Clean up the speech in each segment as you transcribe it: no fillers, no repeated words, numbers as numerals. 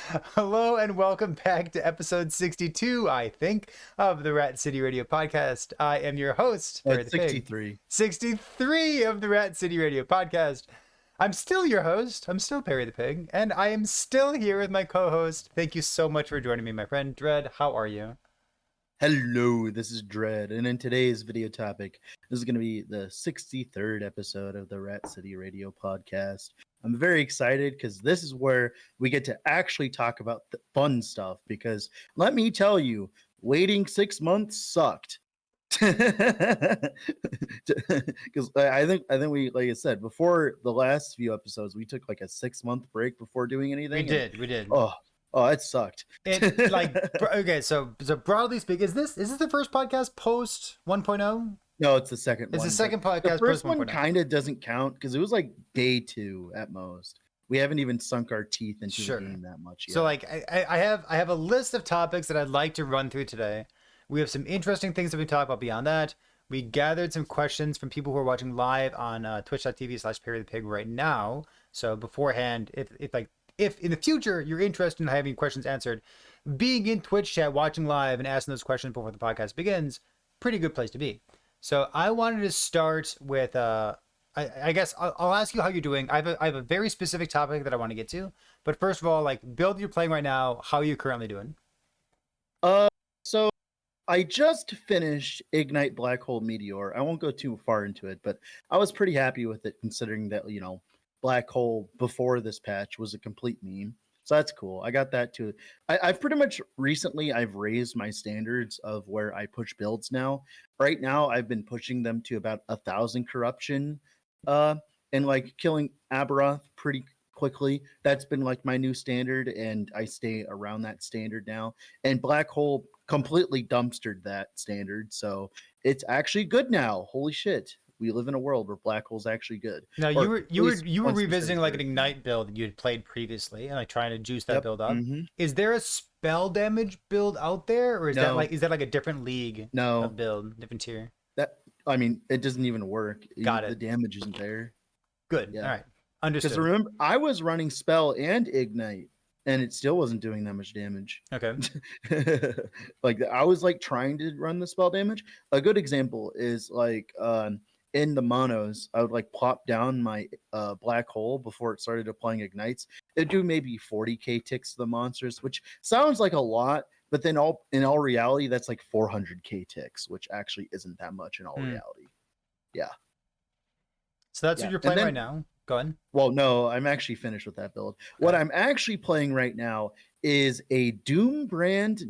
Hello and welcome back to episode 62, I think, of the Rat City Radio podcast. I am your host, Perry the It's Pig. 63. 63 of the Rat City Radio podcast. I'm still your host. I'm still Perry the Pig, and I am still here with my co-host. Thank you so much for joining me, my friend. Dread, how are you? Hello, this is Dread, and in today's video topic, this is going to be the 63rd episode of the Rat City Radio podcast. I'm very excited because this is where we get to actually talk about the fun stuff, because let me tell you, waiting 6 months sucked. Because I think we, like I said before, the last few episodes we took like a 6-month break before doing anything. We did. Oh, it sucked. Okay, so broadly speaking, is this the first podcast post 1.0? No, it's the second one. It's the second podcast. The first post one kind of doesn't count because it was like day 2 at most. We haven't even sunk our teeth into the game that much yet. So like I have a list of topics that I'd like to run through today. We have some interesting things that we talk about beyond that. We gathered some questions from people who are watching live on twitch.tv/PerryThePig right now. So beforehand, if in the future you're interested in having questions answered, being in Twitch chat, watching live, and asking those questions before the podcast begins, pretty good place to be. So I wanted to start with I guess I'll ask you how you're doing. I have a very specific topic that I want to get to, but first of all, like build you're playing right now, how are you currently doing? So I just finished Ignite Black Hole Meteor. I won't go too far into it, but I was pretty happy with it considering that, Black Hole before this patch was a complete meme. So that's cool. I got that too. I've pretty much recently I've raised my standards of where I push builds now. Right now I've been pushing them to about 1,000 corruption and like killing Aberoth pretty quickly. That's been like my new standard, and I stay around that standard now. And Black Hole completely dumpstered that standard, so it's actually good now. Holy shit. We live in a world where Black Hole's actually good. Now you were revisiting like an Ignite build that you had played previously and like trying to juice that build up. Mm-hmm. Is there a spell damage build out there, or is that like a different league? Of build, different tier? It doesn't even work. Got it. The damage isn't there. Good. Yeah. All right. Understood. Because remember, I was running spell and Ignite, and it still wasn't doing that much damage. Okay. Like I was like trying to run the spell damage. A good example is like in the monos, I would like plop down my Black Hole before it started applying ignites. It'd do maybe 40k ticks to the monsters, which sounds like a lot, but then in all reality, that's like 400k ticks, which actually isn't that much in all reality. Yeah. So that's what you're playing right now. Go ahead. Well, no, I'm actually finished with that build. Okay. What I'm actually playing right now is a Doom brand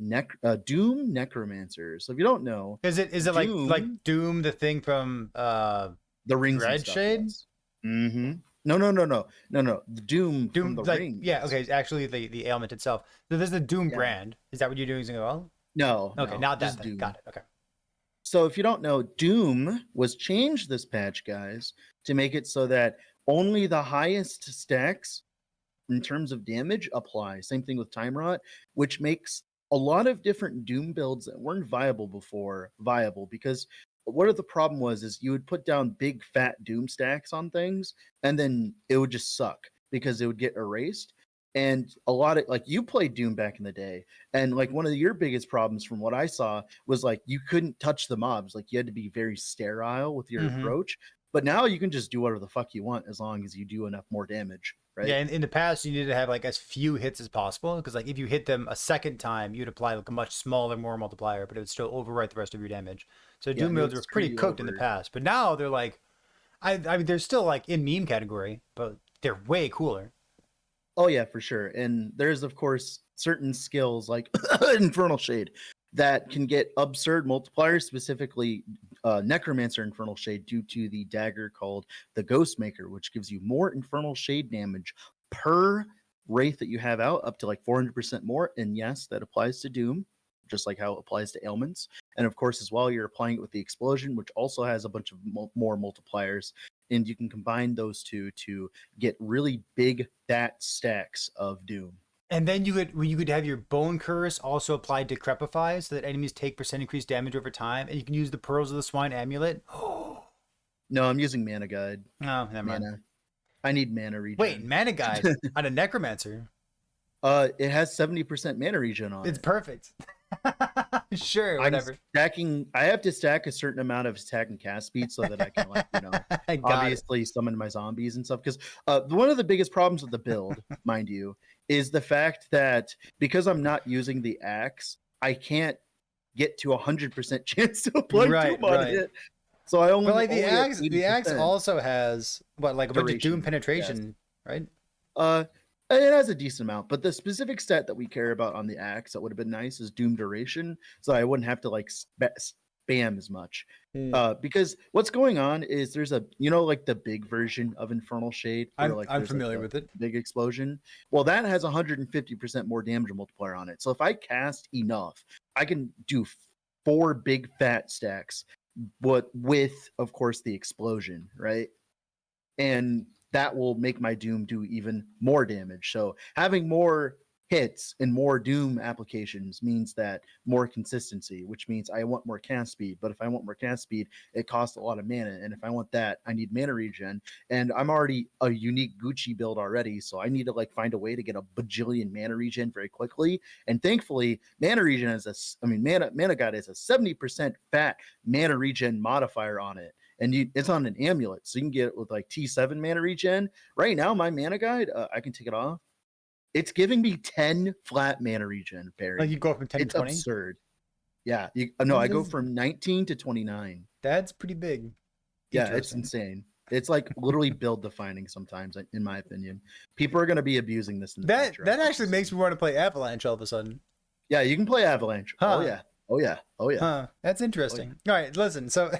Doom Necromancer. So if you don't know, is it Doom, like Doom, the thing from the Rings Red Shades? Mm-hmm. No. The Doom from the Rings. Yeah, okay. Actually, the ailment itself. So there's the Doom brand. Is that what you're doing as well? No. Okay, not that thing. Got it. Okay. So if you don't know, Doom was changed this patch, guys, to make it so that only the highest stacks in terms of damage apply. Same thing with Time Rot, which makes a lot of different Doom builds that weren't viable before viable, because what the problem was is you would put down big fat Doom stacks on things and then it would just suck because it would get erased. And a lot of like you played Doom back in the day, and like one of your biggest problems from what I saw was like you couldn't touch the mobs. Like you had to be very sterile with your approach. But now you can just do whatever the fuck you want as long as you do enough more damage, right? Yeah, in the past you needed to have like as few hits as possible, because like if you hit them a second time, you'd apply like a much smaller, more multiplier, but it would still overwrite the rest of your damage. So Doom builds were pretty cooked in the past, but now they're like, I mean, they're still like in meme category, but they're way cooler. Oh yeah, for sure. And there's of course certain skills like Infernal Shade that can get absurd multipliers, specifically Necromancer Infernal Shade, due to the dagger called the Ghostmaker, which gives you more Infernal Shade damage per wraith that you have out, up to like 400% more. And yes, that applies to Doom, just like how it applies to ailments. And of course, as well, you're applying it with the Explosion, which also has a bunch of more multipliers. And you can combine those two to get really big, fat stacks of Doom. And then you could have your Bone Curse also applied to Crepify, so that enemies take % increased damage over time, and you can use the Pearls of the Swine amulet. No, I'm using Mana Guide. Oh, never mind. I need mana regen. Wait, Mana Guide on a Necromancer? It has 70% mana regen on It's it. perfect. Sure, I'm whatever. stacking. I have to stack a certain amount of attack and cast speed so that I can, like, Got it. obviously summon my zombies and stuff. Because one of the biggest problems with the build, mind you, is the fact that because I'm not using the axe, I can't get to 100% chance to apply Right, doom on right. it. So I But only like only have the axe 80% also has what, like a bunch of doom duration. Yes. penetration, right? Uh, it has a decent amount, but the specific stat that we care about on the axe that would have been nice is doom duration, so I wouldn't have to like spam as much. Mm. Because what's going on is there's a like the big version of Infernal Shade where like I'm there's like familiar the with it. big explosion. Well, that has 150% more damage multiplier on it. So if I cast enough, I can do 4 big fat stacks, but with of course the explosion, right? And that will make my Doom do even more damage. So having more hits and more Doom applications means that more consistency, which means I want more cast speed. But if I want more cast speed, it costs a lot of mana. And if I want that, I need mana regen. And I'm already a unique Gucci build already. So I need to like find a way to get a bajillion mana regen very quickly. And thankfully, mana regen is mana god is a 70% fat mana regen modifier on it, and it's on an amulet, so you can get it with like T7 mana regen. Right now, my mana guide, I can take it off. It's giving me 10 flat mana regen, Like Perry. you go from 10 to It's 20. absurd. Yeah, no, I go That's from 19 to 29. that's pretty big. Yeah, it's Interesting. insane. It's like literally build defining sometimes, in my opinion. People are going to be abusing this in the future. That actually makes me want to play Avalanche all of a sudden. Yeah, you can play Avalanche. Oh Huh. yeah. Oh yeah. Oh yeah. Huh. That's interesting. All right, listen. So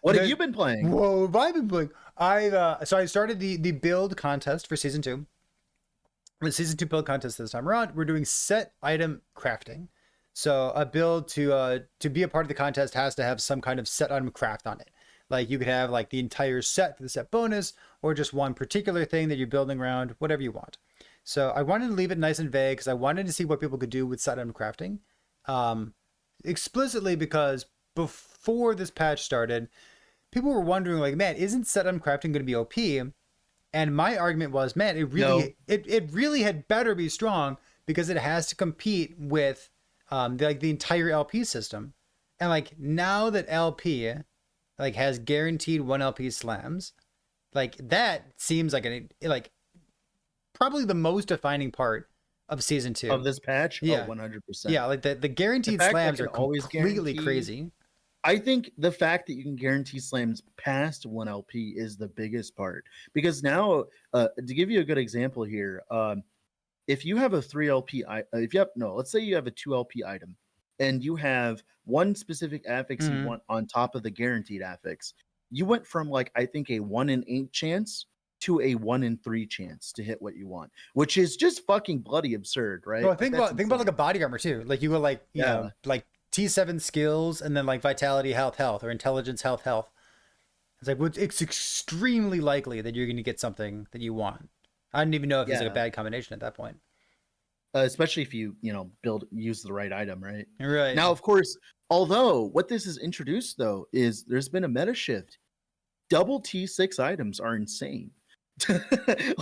What have you been playing? Whoa, have I been playing? I started the build contest for season 2. The season 2 build contest this time around. We're doing set item crafting. So a build to be a part of the contest has to have some kind of set item craft on it. Like you could have like the entire set for the set bonus, or just one particular thing that you're building around, whatever you want. So I wanted to leave it nice and vague because I wanted to see what people could do with set item crafting. Explicitly because before this patch started, people were wondering like, man, isn't set item crafting going to be OP? And my argument was, man, it really had better be strong because it has to compete with the entire LP system. And like now that LP like has guaranteed 1 LP slams, like that seems like probably the most defining part of season 2 of this patch. Yeah. 100%. Yeah, like the guaranteed slams are completely crazy. I think the fact that you can guarantee slams past 1 LP is the biggest part, because now, to give you a good example here, if you have a 3 LP, let's say you have a 2 LP item, and you have one specific affix you want on top of the guaranteed affix, you went from like I think a 1 in 8 chance to a 1 in 3 chance to hit what you want, which is just fucking bloody absurd, right? Well, think about like a body armor too. Like you go like you know like T7 skills and then like vitality, health, or intelligence, health. It's like it's extremely likely that you're going to get something that you want. I don't even know if it's like a bad combination at that point. Especially if you use the right item, right? Right. Now, of course, although what this has introduced though is there's been a meta shift. Double T6 items are insane.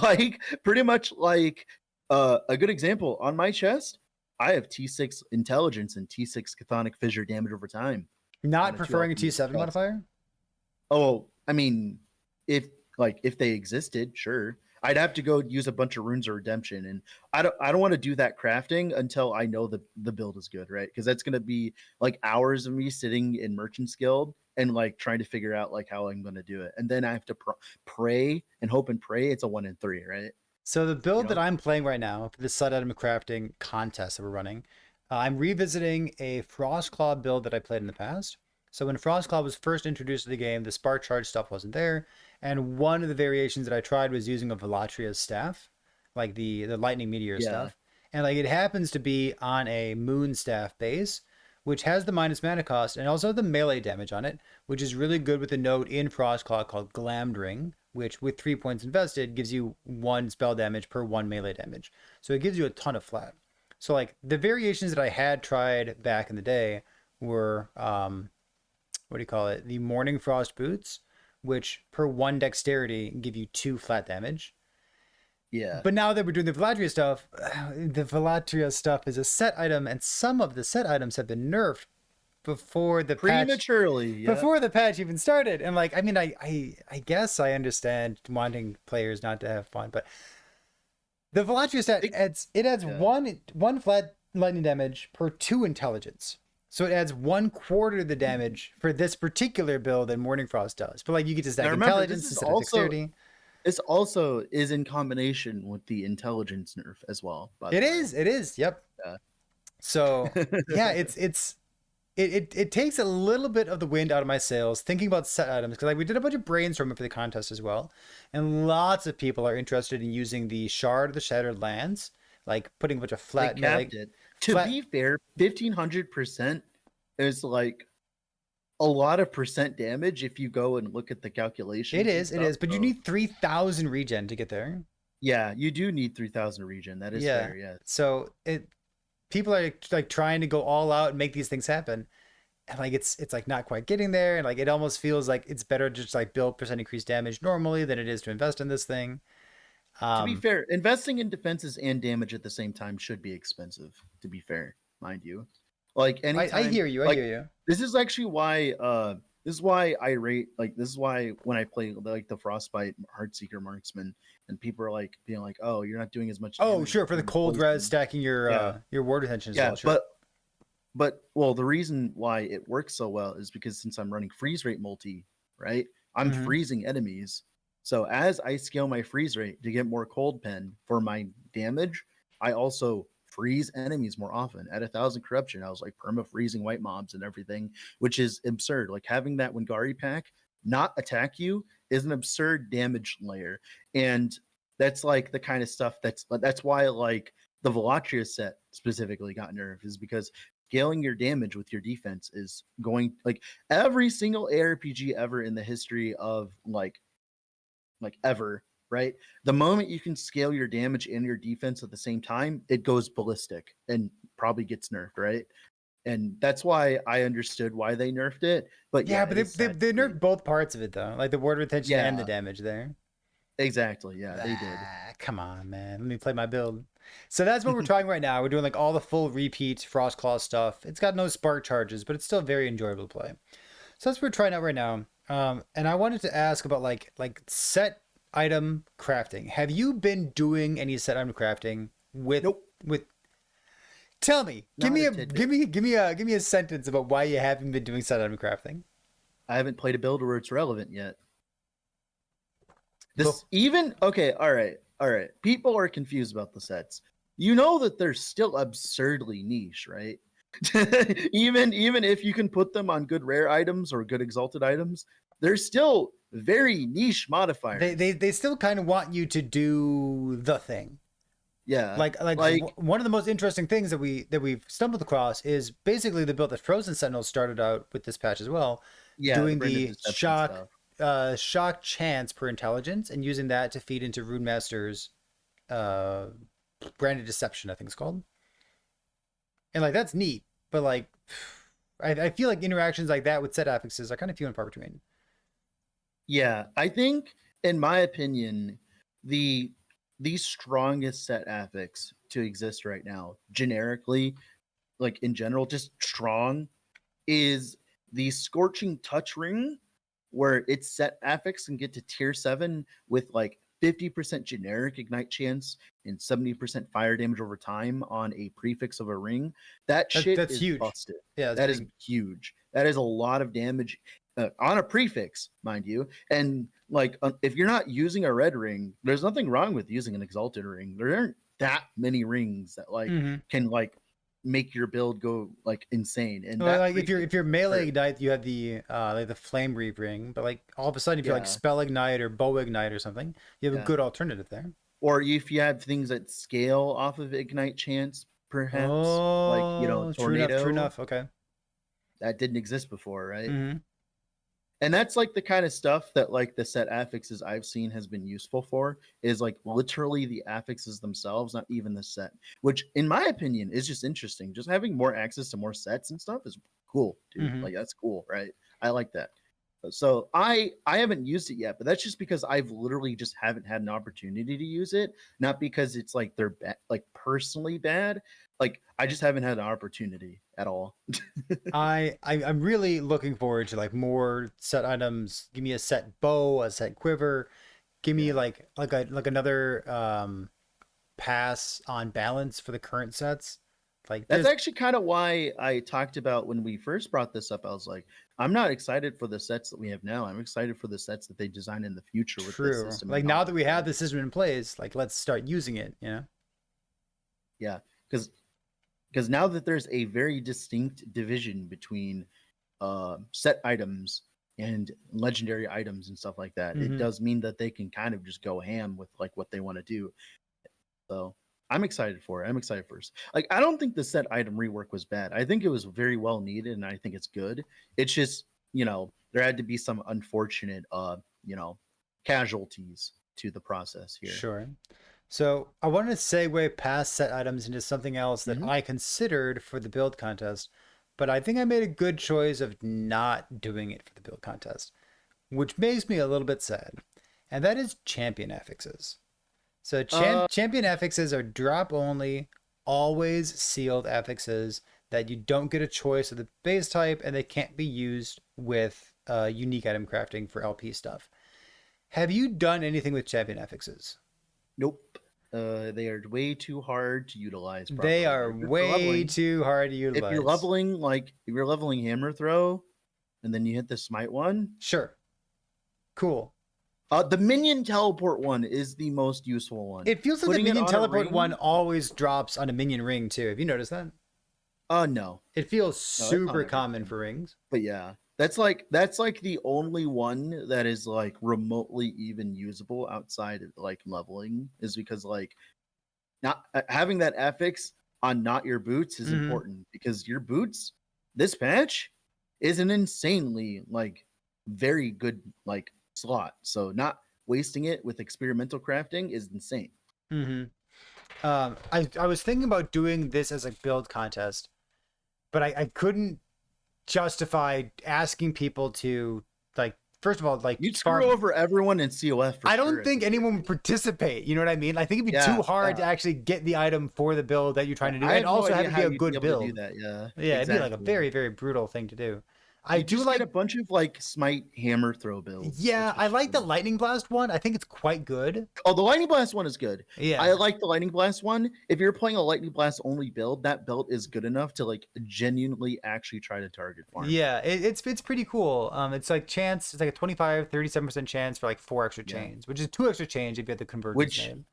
Like pretty much like a good example on my chest, I have T6 intelligence and T6 chthonic fissure damage over time. Not preferring a T7 modifier? Oh, I mean, if they existed, sure. I'd have to go use a bunch of runes of redemption, and I don't want to do that crafting until I know the build is good, right? Because that's gonna be like hours of me sitting in Merchant's Guild and like trying to figure out like how I'm gonna do it, and then I have to pray and hope and pray it's a 1 in 3, right? So the build that I'm playing right now for the set item crafting contest that we're running, I'm revisiting a Frostclaw build that I played in the past. So when Frostclaw was first introduced to the game, the spark charge stuff wasn't there, and one of the variations that I tried was using a Velatria's staff, like the lightning meteor stuff, and like it happens to be on a moon staff base, which has the minus mana cost and also the melee damage on it, which is really good with a node in Frostclaw called Glammed Ring, which with 3 points invested gives you 1 spell damage per 1 melee damage. So it gives you a ton of flat. So like the variations that I had tried back in the day were the Morning Frost boots, which per 1 dexterity give you 2 flat damage. Yeah. But now that we're doing the Velatria stuff, the Velatria stuff is a set item, and some of the set items have been nerfed before the patch Prematurely, yeah. before the patch even started. And like, I mean, I guess I understand wanting players not to have fun, but the Velatria stat adds Yeah. one flat lightning damage per 2 intelligence. So it adds 1/4 the damage for this particular build that Morning Frost does. But like, you get to stack Now remember, intelligence instead of dexterity. this also is in combination with the intelligence nerf as well. By the way. It is. Yep. Yeah. So yeah, it takes a little bit of the wind out of my sails thinking about set items, because like we did a bunch of brainstorming for the contest as well, and lots of people are interested in using the Shard of the Shattered Lands, like putting a bunch of flat. They capped it. To be fair, 1500% is like a lot of percent damage if you go and look at the calculations. It is, but you need 3,000 regen to get there. Yeah, you do need 3,000 regen. That is fair. Yeah. So people are like trying to go all out and make these things happen, and like it's like not quite getting there, and like it almost feels like it's better to just like build percent increased damage normally than it is to invest in this thing. To be fair, investing in defenses and damage at the same time should be expensive. To be fair, mind you, like anytime, I hear you. I hear you. This is actually why. This is why I rate like this is why when I play like the Frostbite Heartseeker Marksman and people are like being like, oh, you're not doing as much. Oh, sure, for the cold res stacking your ward retention as well. Sure. But well, the reason why it works so well is because since I'm running freeze rate multi, right? I'm freezing enemies. So as I scale my freeze rate to get more cold pen for my damage, I also freeze enemies more often. At 1,000 corruption, I was like perma freezing white mobs and everything, which is absurd. Like having that Wingari pack not attack you is an absurd damage layer, and that's like the kind of stuff that's why like the Velatria set specifically got nerfed, is because scaling your damage with your defense is going like every single ARPG ever in the history of like ever, right? The moment you can scale your damage and your defense at the same time, it goes ballistic and probably gets nerfed, right? And that's why I understood why they nerfed it. But yeah, but they nerfed both parts of it though, like the ward retention and the damage there. Exactly. Yeah, they did. Come on, man. Let me play my build. So that's what we're trying right now. We're doing like all the full repeat Frostclaw stuff. It's got no spark charges, but it's still very enjoyable to play. So that's what we're trying out right now. And I wanted to ask about like set item crafting. Have you been doing any set item crafting with Tell me. Give me a sentence about why you haven't been doing set item crafting. I haven't played a build where it's relevant yet. All right. People are confused about the sets. You know that they're still absurdly niche, right? even if you can put them on good rare items or good exalted items, they're still very niche modifiers. They still kind of want you to do the thing. Yeah. Like one of the most interesting things that we've stumbled across is basically the build that Frozen Sentinel started out with this patch as well. Yeah, doing the shock chance per intelligence and using that to feed into Rune Master's branded deception, I think it's called. And like that's neat, but like I feel like interactions like that with set affixes are kind of few and far between. Yeah, I think in my opinion, the strongest set affix to exist right now, generically, like in general, just strong, is the Scorching Touch Ring, where its set affix can get to tier 7 with like 50% generic ignite chance and 70% fire damage over time on a prefix of a ring. That's is huge. Busted. Yeah, that is huge. That is a lot of damage on a prefix, mind you. And like, if you're not using a red ring, there's nothing wrong with using an exalted ring. There aren't that many rings that like can like make your build go like insane. And well, like if you're melee ignite, you have the like the flame reave ring, but like all of a sudden if you're like spell ignite or bow ignite or something, you have a good alternative there. Or if you have things that scale off of ignite chance, perhaps like tornado. True enough. Okay, that didn't exist before, right? And that's like the kind of stuff that like the set affixes I've seen has been useful for, is like literally the affixes themselves, not even the set, which in my opinion is just interesting. Just having more access to more sets and stuff is cool, dude. Like that's cool, right? I like that. So I haven't used it yet, but that's just because I've literally just haven't had an opportunity to use it. Not because it's like they're like personally bad. Like I just haven't had an opportunity at all. I'm really looking forward to like more set items. Give me a set bow, a set quiver. Give me Yeah. like another pass on balance for the current sets. Like That's there's actually kind of why I talked about when we first brought this up. I was like, I'm not excited for the sets that we have now. I'm excited for the sets that they design in the future with this true. system and Like now that we knowledge. have the system in place, like let's start using it, you know? Yeah, because now that there's a very distinct division between set items and legendary items and stuff like that, it Mm-hmm. does mean that they can kind of just go ham with like what they want to do. So I'm excited for it. I'm excited for it. Like I don't think the set item rework was bad. I think it was very well needed, and I think it's good. It's just there had to be some unfortunate casualties to the process here. Sure. So I wanted to segue past set items into something else that Mhm. I considered for the build contest, but I think I made a good choice of not doing it for the build contest, which makes me a little bit sad. And that is champion affixes. So Uh, champion affixes are drop only, always sealed affixes that you don't get a choice of the base type and they can't be used with unique item crafting for LP stuff. Have you done anything with champion affixes? nope. They are way too hard to utilize They properly. are They're good for way leveling. too hard to If you're utilize. leveling, like if you're leveling hammer throw, and then you hit the smite one, Sure. Cool. the minion teleport one is the most useful one. It feels like the Putting it minion on a teleport one ring. always drops on a minion ring too. Have you noticed that? No, It feels no, that's not super common everything. for rings. But yeah, that's like the only one that is like remotely even usable outside of like leveling is because like not having that affix on not your boots is Mm-hmm. important because your boots this patch is an insanely like very good like slot. So not wasting it with experimental crafting is insane. Mm-hmm. I was thinking about doing this as a build contest, but I couldn't justify asking people to like first of all like You'd screw farm. over everyone in COF for I sure don't at the think very anyone would least. participate. You know what I mean? I think it'd be Yeah, too hard to yeah. actually get the item for the build that you're trying to do, I and have no also have idea it how be a you'd be good able to do build. that. Yeah, Yeah, it'd be like a exactly. very, very brutal thing to do. I You do just get like, a bunch of like smite hammer throw builds. yeah, That's I what you like the do. lightning blast one. I think it's quite good. Oh, the lightning blast one is good. I Yeah, like the lightning blast one. If you're playing a lightning blast only build, that build is good enough to like genuinely actually try to target farm. yeah, it's pretty cool. It's like chance. It's like a 25, 37% chance for like 4 extra Yeah, chains, which is 2 extra chains if you have the convergence which name.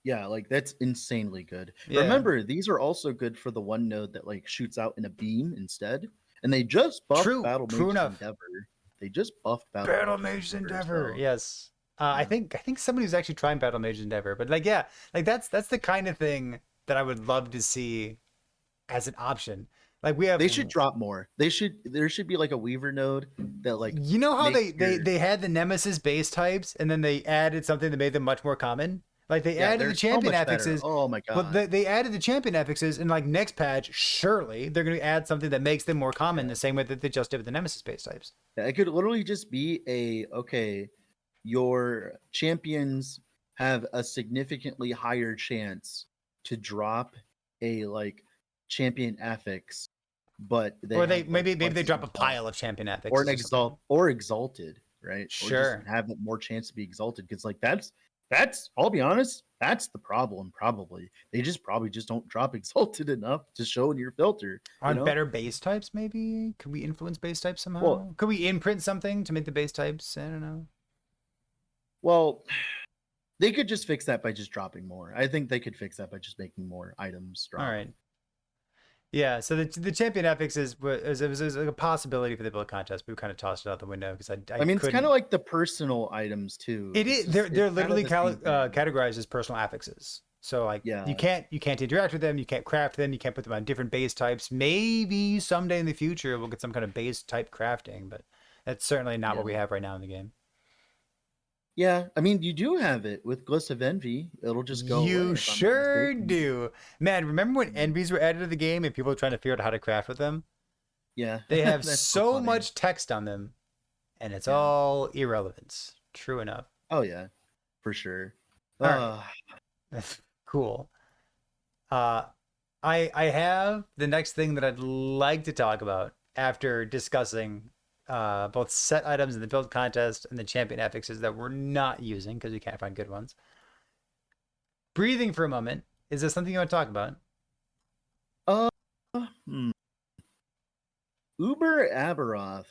yeah, like that's insanely good. Yeah, Remember, these are also good for the one node that like shoots out in a beam instead. And they just buffed Battle true Mage's enough. Endeavor. They just buffed Battle Battle Mage's Mage's Endeavor. Endeavor. So Yes. yeah. I think somebody was actually trying Battle Mage's Endeavor, but like yeah, like that's the kind of thing that I would love to see as an option. Like we have, They should drop more. There should be like a Weaver node that like you know how makes your they had the Nemesis base types and then they added something that made them much more common. Like they yeah, added they're the so champion much better. affixes. Oh my Well, god. they added the champion affixes, and like next patch, surely they're going to add something that makes them more common, Yeah. the same way that they just did with the Nemesis base types. It could literally just be a okay, your champions have a significantly higher chance to drop a like champion affix, but they Or have they like maybe they less drop a exalt pile of champion or affixes an or something. exalted, right? Or just Sure. have it more chance to be exalted because like that's I'll be honest, that's the problem probably. They just probably just don't drop exalted enough to show in your filter, you On know? better base types, maybe? Could we influence base types Well, somehow? Could we imprint something to make the base types? I don't know. well, they could just fix that by just dropping more. I think they could fix that by just making more items All drop. right. Yeah, so the champion affixes was a possibility for the build contest, but we kind of tossed it out the window because I I mean, it's kind couldn't. of like the personal items too. It It's is just, they're it's kind of literally the same thing. categorized as personal affixes. So like Yeah, you can't interact with them, you can't craft them, you can't put them on different base types. Maybe someday in the future we'll get some kind of base type crafting, but that's certainly not yeah, what we have right now in the game. yeah. I mean, you do have it with Gliss of Envy. It'll just go away You if I'm not sure mistaken. do. Man, remember when Yeah, envies were added to the game and people were trying to figure out how to craft with them? yeah. They have That's so so funny. much text on them. and it's Yeah. all irrelevance. True enough. Oh yeah, for sure. All right. Uh Cool. Uh, I have the next thing that I'd like to talk about after discussing both set items in the build contest and the champion affixes that we're not using because we can't find good ones. Breathing for a moment. Is this something you want to talk about? uh hmm. Uber Aberoth.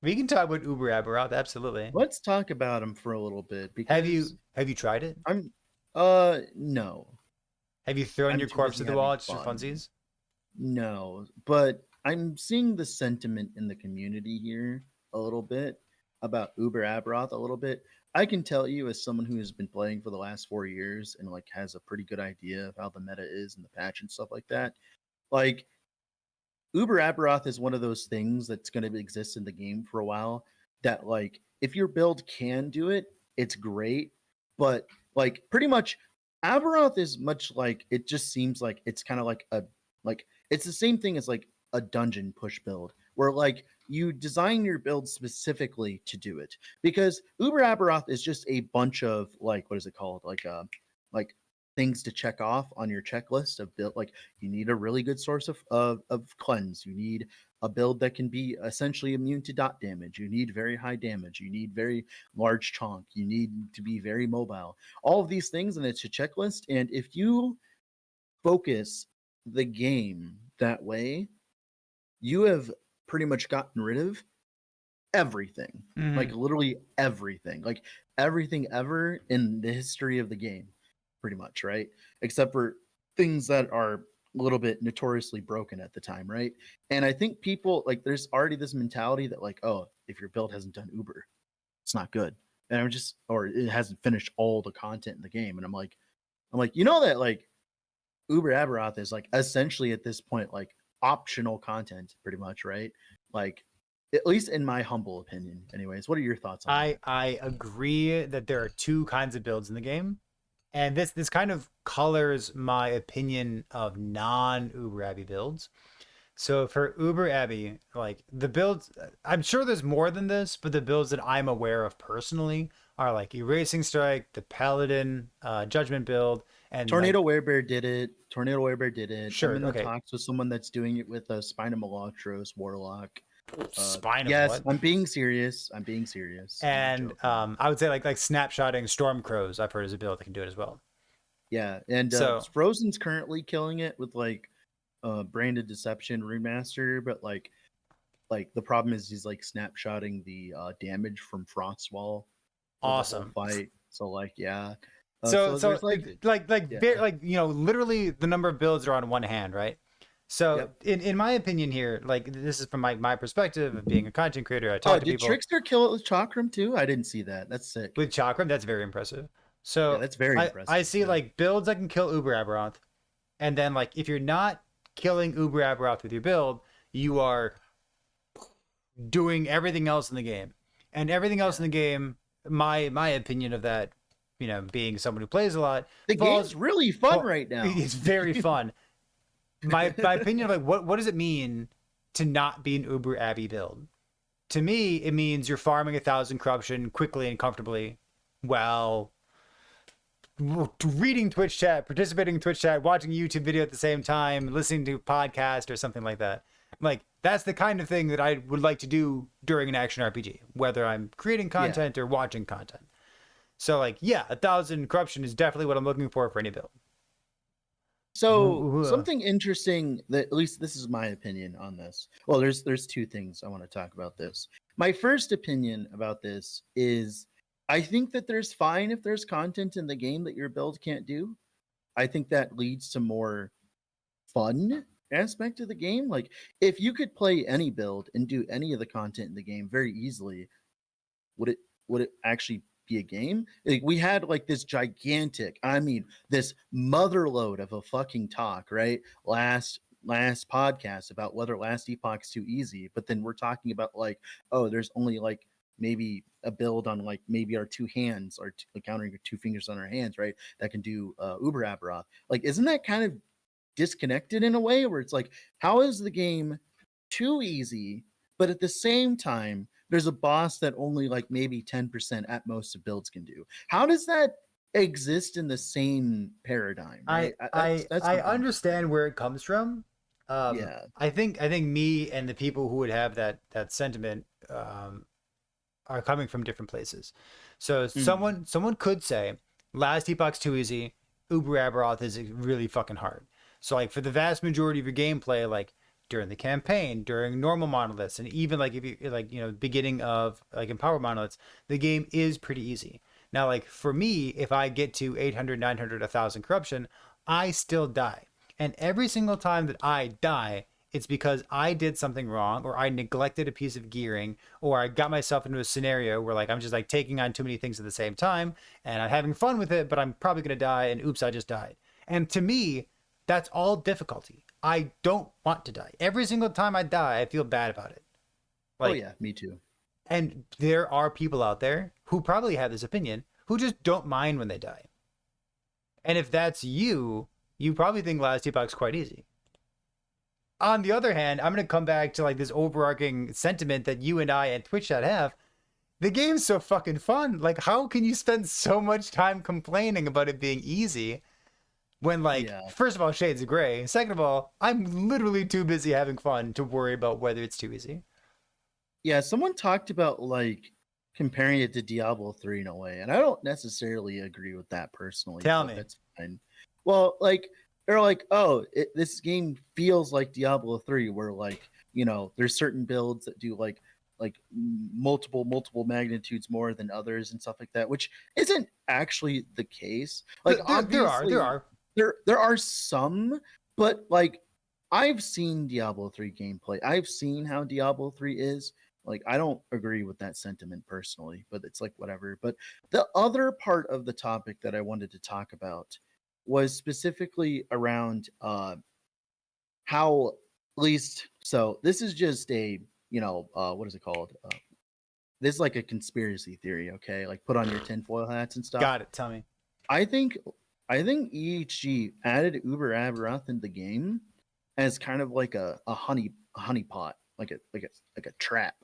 We can talk about Uber Aberoth, absolutely. Let's talk about him for a little bit Have because you tried it? I'm no. Have you thrown I'm your too corpse busy at the having wall just for fun. funsies? No, but I'm seeing the sentiment in the community here a little bit about Uber Aberoth a little bit. I can tell you as someone who has been playing for the last 4 years and like has a pretty good idea of how the meta is and the patch and stuff like that. Like Uber Aberoth is one of those things that's going to exist in the game for a while. That like if your build can do it, it's great. But like pretty much, Aberoth is much like it just seems like it's kind of like it's the same thing as like a dungeon push build where like you design your build specifically to do it because Uber Aberoth is just a bunch of like what is it called like things to check off on your checklist of build like you need a really good source of cleanse. You need a build that can be essentially immune to dot damage. You need very high damage. You need very large chonk. You need to be very mobile. All of these things, and it's a checklist. And if you focus the game that way, you have pretty much gotten rid of everything. Mm-hmm. Like literally everything. Like everything ever in the history of the game, pretty much, right? Except for things that are a little bit notoriously broken at the time, right? And I think people like there's already this mentality that like, oh, if your build hasn't done Uber, it's not good. And I'm just or it hasn't finished all the content in the game. And I'm like, you know that like Uber Aberoth is like essentially at this point like optional content, pretty much, right? Like at least in my humble opinion. Anyways, what are your thoughts on that? I agree that there are two kinds of builds in the game, and this kind of colors my opinion of non Uber Abbey builds. So for Uber Abbey, like the builds, I'm sure there's more than this, but the builds that I'm aware of personally are like Erasing Strike, the Paladin, Judgment build, and like Tornado Werebear did it. Tornado Werebear did it. I'm sure, in the okay, talks with someone that's doing it with a Spina Malotros Warlock. Spine of Yes, what? I'm being serious. I'm being serious. I'm not And joking. I would say like snapshotting Storm Crows. I've heard is a build that can do it as well. Yeah, and So Frozen's currently killing it with like Branded Deception remaster, but like the problem is he's like snapshotting the damage from Frostwall for the whole awesome. fight. So like yeah, So so there's like yeah, very like literally the number of builds are on one hand, right? So yep. in my opinion here, like this is from my perspective of being a content creator. I Oh, talk to did people Trickster kill it with Chakram too? I didn't see that. That's sick. with Chakram. That's very impressive. Yeah, So that's very I impressive. see Yeah. like builds that can kill Uber Aberoth, and then like if you're not killing Uber Aberoth with your build, you are doing everything else in the game, and everything else Yeah. in the game. My opinion of that, being someone who plays a lot, The falls. game's really fun Well, right now. it's very fun. My opinion of like what does it mean to not be an Uber Abbey build? To me, it means you're farming 1,000 corruption quickly and comfortably while reading Twitch chat, participating in Twitch chat, watching a YouTube video at the same time, listening to a podcast or something like that. Like that's the kind of thing that I would like to do during an action RPG, whether I'm creating Yeah. content or watching content. So like, yeah, 1,000 corruption is definitely what I'm looking for any build. So something interesting that at least this is my opinion on this. Well, there's two things I want to talk about this. My first opinion about this is I think that there's fine if there's content in the game that your build can't do. I think that leads to more fun aspect of the game. Like if you could play any build and do any of the content in the game very easily, would it actually be a game? Like we had like this gigantic, I mean, this motherload of a fucking talk, right? Last podcast about whether Last Epoch's too easy, but then we're talking about like, oh, there's only like maybe a build on like maybe our two hands or countering your two fingers on our hands, right? That can do Uber Aberoth. Like, isn't that kind of disconnected in a way where it's like, how is the game too easy, but at the same time there's a boss that only like maybe 10% at most of builds can do. How does that exist in the same paradigm, right? That's I something. understand where it comes from. Yeah. I think me and the people who would have that sentiment are coming from different places. So Mm. someone could say Last Epoch's too easy, Uber Aberoth is really fucking hard. So like for the vast majority of your gameplay, like during the campaign, during normal monoliths, and even like if you like beginning of like empowered monoliths, the game is pretty easy. Now like for me, if I get to 800, 900, 1000 corruption, I still die. And every single time that I die, it's because I did something wrong or I neglected a piece of gearing or I got myself into a scenario where like I'm just like taking on too many things at the same time and I'm having fun with it, but I'm probably going to die and oops, I just died. And to me, that's all difficulty. I don't want to die. Every single time I die, I feel bad about it. Oh Like, yeah, me too. and there are people out there who probably have this opinion who just don't mind when they die. And if that's you, you probably think Last Epoch's quite easy. On the other hand, I'm going to come back to like this overarching sentiment that you and I and Twitch chat have. The game's so fucking fun. Like, how can you spend so much time complaining about it being easy when, like, Yeah. first of all, Shades of Grey. Second of all, I'm literally too busy having fun to worry about whether it's too easy. Yeah, someone talked about like comparing it to Diablo 3 in a way, and I don't necessarily agree with that personally, Tell but me. that's fine. Well, like they're like, "Oh, this game feels like Diablo 3 where like, there's certain builds that do like multiple magnitudes more than others and stuff like that," which isn't actually the case. Like There obviously are. there are some, but like I've seen Diablo 3 gameplay. I've seen how Diablo 3 is. Like, I don't agree with that sentiment personally, but it's like whatever. But the other part of the topic that I wanted to talk about was specifically around how, at least, so this is just a, what is it called? This is like a conspiracy theory, okay? Like, put on your tinfoil hats and stuff. Got it. Tell me. I think, I think EHG added Uber Aberoth in the game as kind of like a honey pot, like a trap,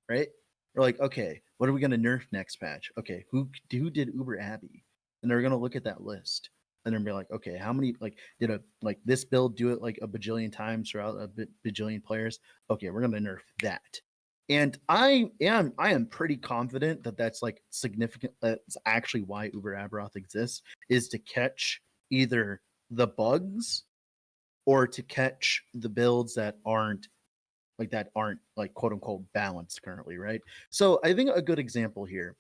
right? We're like, okay, what are we gonna nerf next patch? Okay, who did Uber Abby? And they're gonna look at that list and then be like, okay, how many like did a like this build do it like a bajillion times throughout a bajillion players? Okay, we're gonna nerf that. And I am pretty confident that that's like significant. That's actually why Uber Aberoth exists, is to catch either the bugs or to catch the builds that aren't quote unquote balanced currently, right? So I think a good example here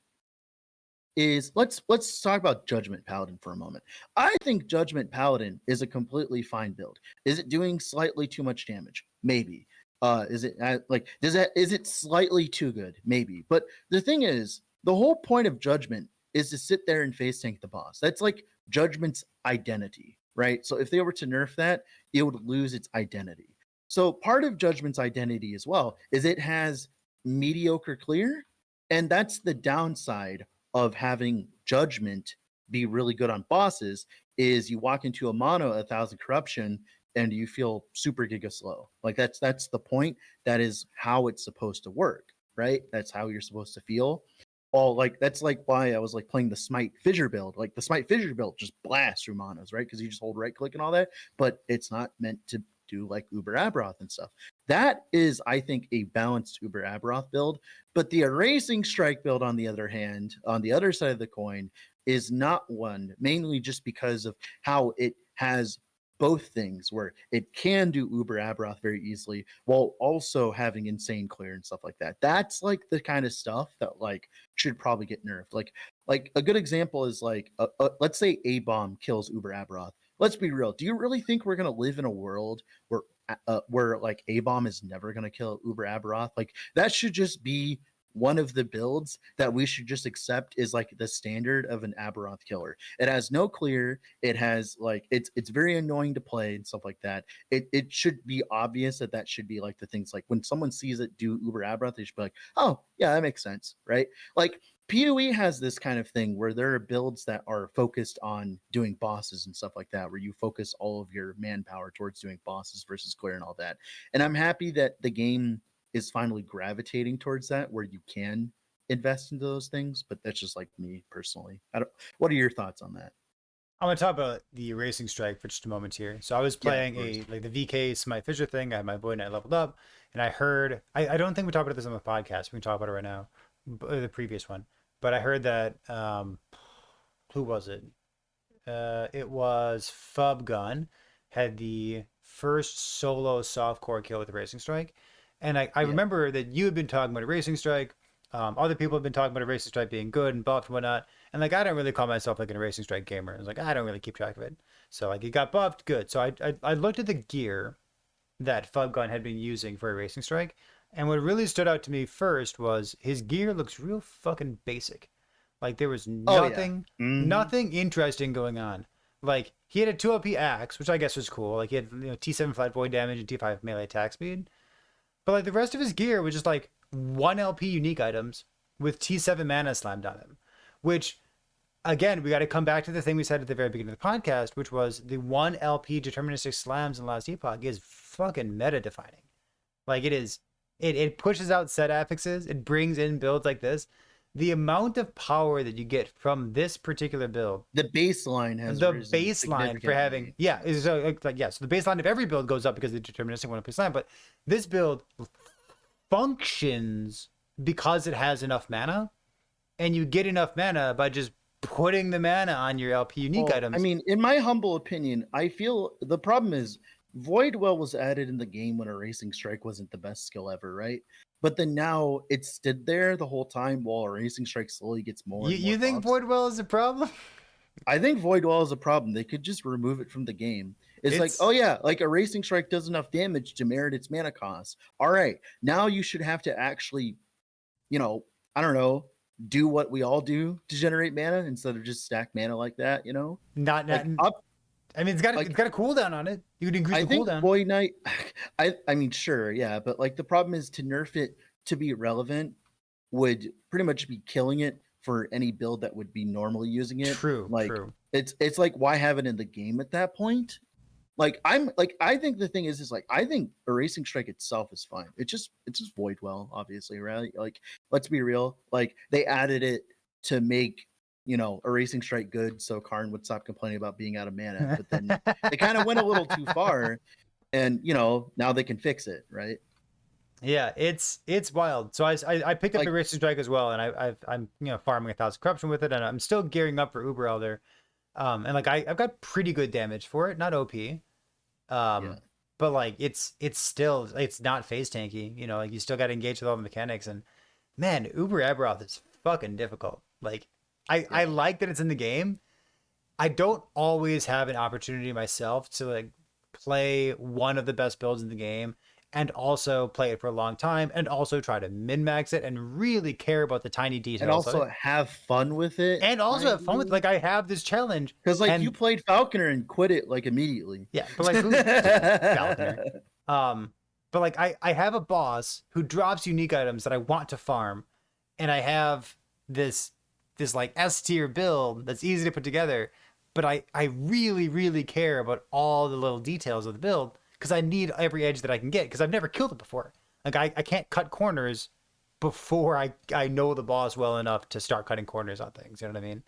is let's talk about Judgment Paladin for a moment. I think Judgment Paladin is a completely fine build. Is it doing slightly too much damage? Maybe. Is it like is it slightly too good? Maybe. But the thing is, the whole point of Judgment is to sit there and face tank the boss. That's like Judgment's identity, right? So if they were to nerf that, it would lose its identity. So part of Judgment's identity as well is it has mediocre clear, and that's the downside of having Judgment be really good on bosses. Is you walk into a mono 1,000 corruption and you feel super giga slow. Like that's the point. That is how it's supposed to work, right? That's how you're supposed to feel. All like that's like why I was like playing the Smite Fissure build. Like the Smite Fissure build just blasts through monos, right? Because you just hold right click and all that, but it's not meant to do like Uber Aberoth and stuff. That is, I think, a balanced Uber Aberoth build. But the Erasing Strike build, on the other hand, on the other side of the coin, is not one, mainly just because of how it has both things where it can do Uber Aberoth very easily while also having insane clear and stuff like that. That's like the kind of stuff that like should probably get nerfed. Like a good example is like let's say A bomb kills Uber Aberoth. Let's be real. Do you really think we're gonna live in a world where like A bomb is never gonna kill Uber Aberoth? Like that should just be one of the builds that we should just accept is like the standard of an Aberoth killer. It has no clear. It has like it's very annoying to play and stuff like that. It should be obvious that that should be like the things like when someone sees it do Uber Aberoth, they should be like, oh yeah, that makes sense, right? Like PoE has this kind of thing where there are builds that are focused on doing bosses and stuff like that, where you focus all of your manpower towards doing bosses versus clear and all that. And I'm happy that the game is finally gravitating towards that, where you can invest into those things. But that's just like me personally. I don't. What are your thoughts on that? I'm gonna talk about the racing strike for just a moment here. So I was Yeah, of playing course. a like the VK Smite Fisher thing. I had my boy and I leveled up, and I heard I don't think we talked about this on the podcast. We can talk about it right now, the previous one. But I heard that who was it? It was Fub Gun had the first solo softcore kill with the Racing Strike. And I Yeah. remember that you had been talking about a Racing Strike. Other people have been talking about a Racing Strike being good and buffed and whatnot. And like, I don't really call myself like a Racing Strike gamer. I was like, I don't really keep track of it. So like, it got buffed, good. So I looked at the gear that Fub Gun had been using for a Racing Strike. And what really stood out to me first was his gear looks real fucking basic. Like there was Oh yeah. nothing interesting going on. Like he had a 2 LP axe, which I guess was cool. Like he had T7 flat void damage and T5 melee attack speed. But like the rest of his gear was just like 1 LP unique items with T7 mana slammed on him. Which again, we got to come back to the thing we said at the very beginning of the podcast, which was the 1 LP deterministic slams in Last Epoch is fucking meta defining. Like it pushes out set affixes, it brings in builds like this. The amount of power that you get from this particular build, The baseline has the risen baseline for having, significantly. yeah, is like yeah. So the baseline of every build goes up because of the deterministic one up slam, but this build functions because it has enough mana, and you get enough mana by just putting the mana on your LP unique Well, I items. mean, in my humble opinion, I feel the problem is Void Well was added in the game when a Racing Strike wasn't the best skill ever, right? But then now it stood there the whole time while a Racing Strike slowly gets more You and more you think buffs. Voidwell is a problem? I think Void Well is a problem. They could just remove it from the game. It's like, It's oh yeah, like a Racing Strike does enough damage to merit its mana cost. All right, now you should have to actually, you know, I don't know, do what we all do to generate mana instead of just stack mana like that, you know? not not. Like up I mean, like it's got a cooldown on it. You could increase I the think cooldown. Void Knight I mean sure, yeah, but like the problem is to nerf it to be relevant would pretty much be killing it for any build that would be normally using it. True, Like true. it's like why have it in the game at that point? Like I'm like I think the thing is like I think Erasing Strike itself is fine. It's just Void Well, obviously, right? Like let's be real. Like they added it to make Erasing Strike good so Karn would stop complaining about being out of mana. But then they kind of went a little too far and now they can fix it, right? Yeah, it's wild. So I picked up the Like Racing Strike as well, and I'm farming 1,000 corruption with it, and I'm still gearing up for Uber Elder. And like I've got pretty good damage for it, not OP. yeah. But like it's not phase tanky. Like you still got to engage with all the mechanics, and man, Uber Aberoth is fucking difficult. Like I Yeah. like that it's in the game. I don't always have an opportunity myself to like play one of the best builds in the game and also play it for a long time and also try to min max it and really care about the tiny And details of also it have fun with it, and also mind have fun with you. like I have this challenge Because like you and played Falconer and quit it like immediately. yeah, but like who Falconer. Um but like I have a boss who drops unique items that I want to farm and I have this like S tier build that's easy to put together, but I really really care about all the little details of the build because I need every edge that I can get because I've never killed it before. Like I can't cut corners before I know the boss well enough to start cutting corners on things. You know what I mean?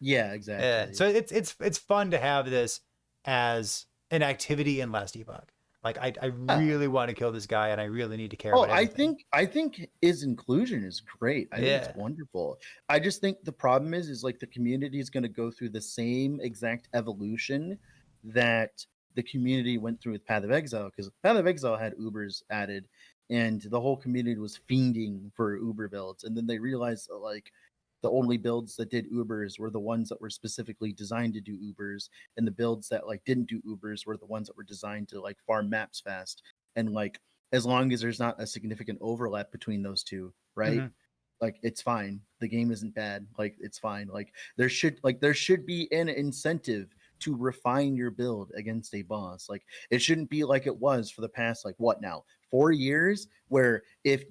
Yeah, Yeah. exactly. So it's fun to have this as an activity in Last Epoch. Like I Yeah. really want to kill this guy and I really need to care Oh, about I everything. think I think his inclusion is great. I think it's Yeah. wonderful. I just think the problem is like the community is going to go through the same exact evolution that the community went through with Path of Exile, because Path of Exile had Ubers added and the whole community was fiending for Uber builds, and then they realized that like the only builds that did Ubers were the ones that were specifically designed to do Ubers, and the builds that like didn't do Ubers were the ones that were designed to like farm maps fast. And like as long as there's not a significant overlap between those two, right? Hmm. Like it's fine. The game isn't bad. Like it's fine. Like there should be an incentive to refine your build against a boss. Like it shouldn't be like it was for the past like what now 4 years, where if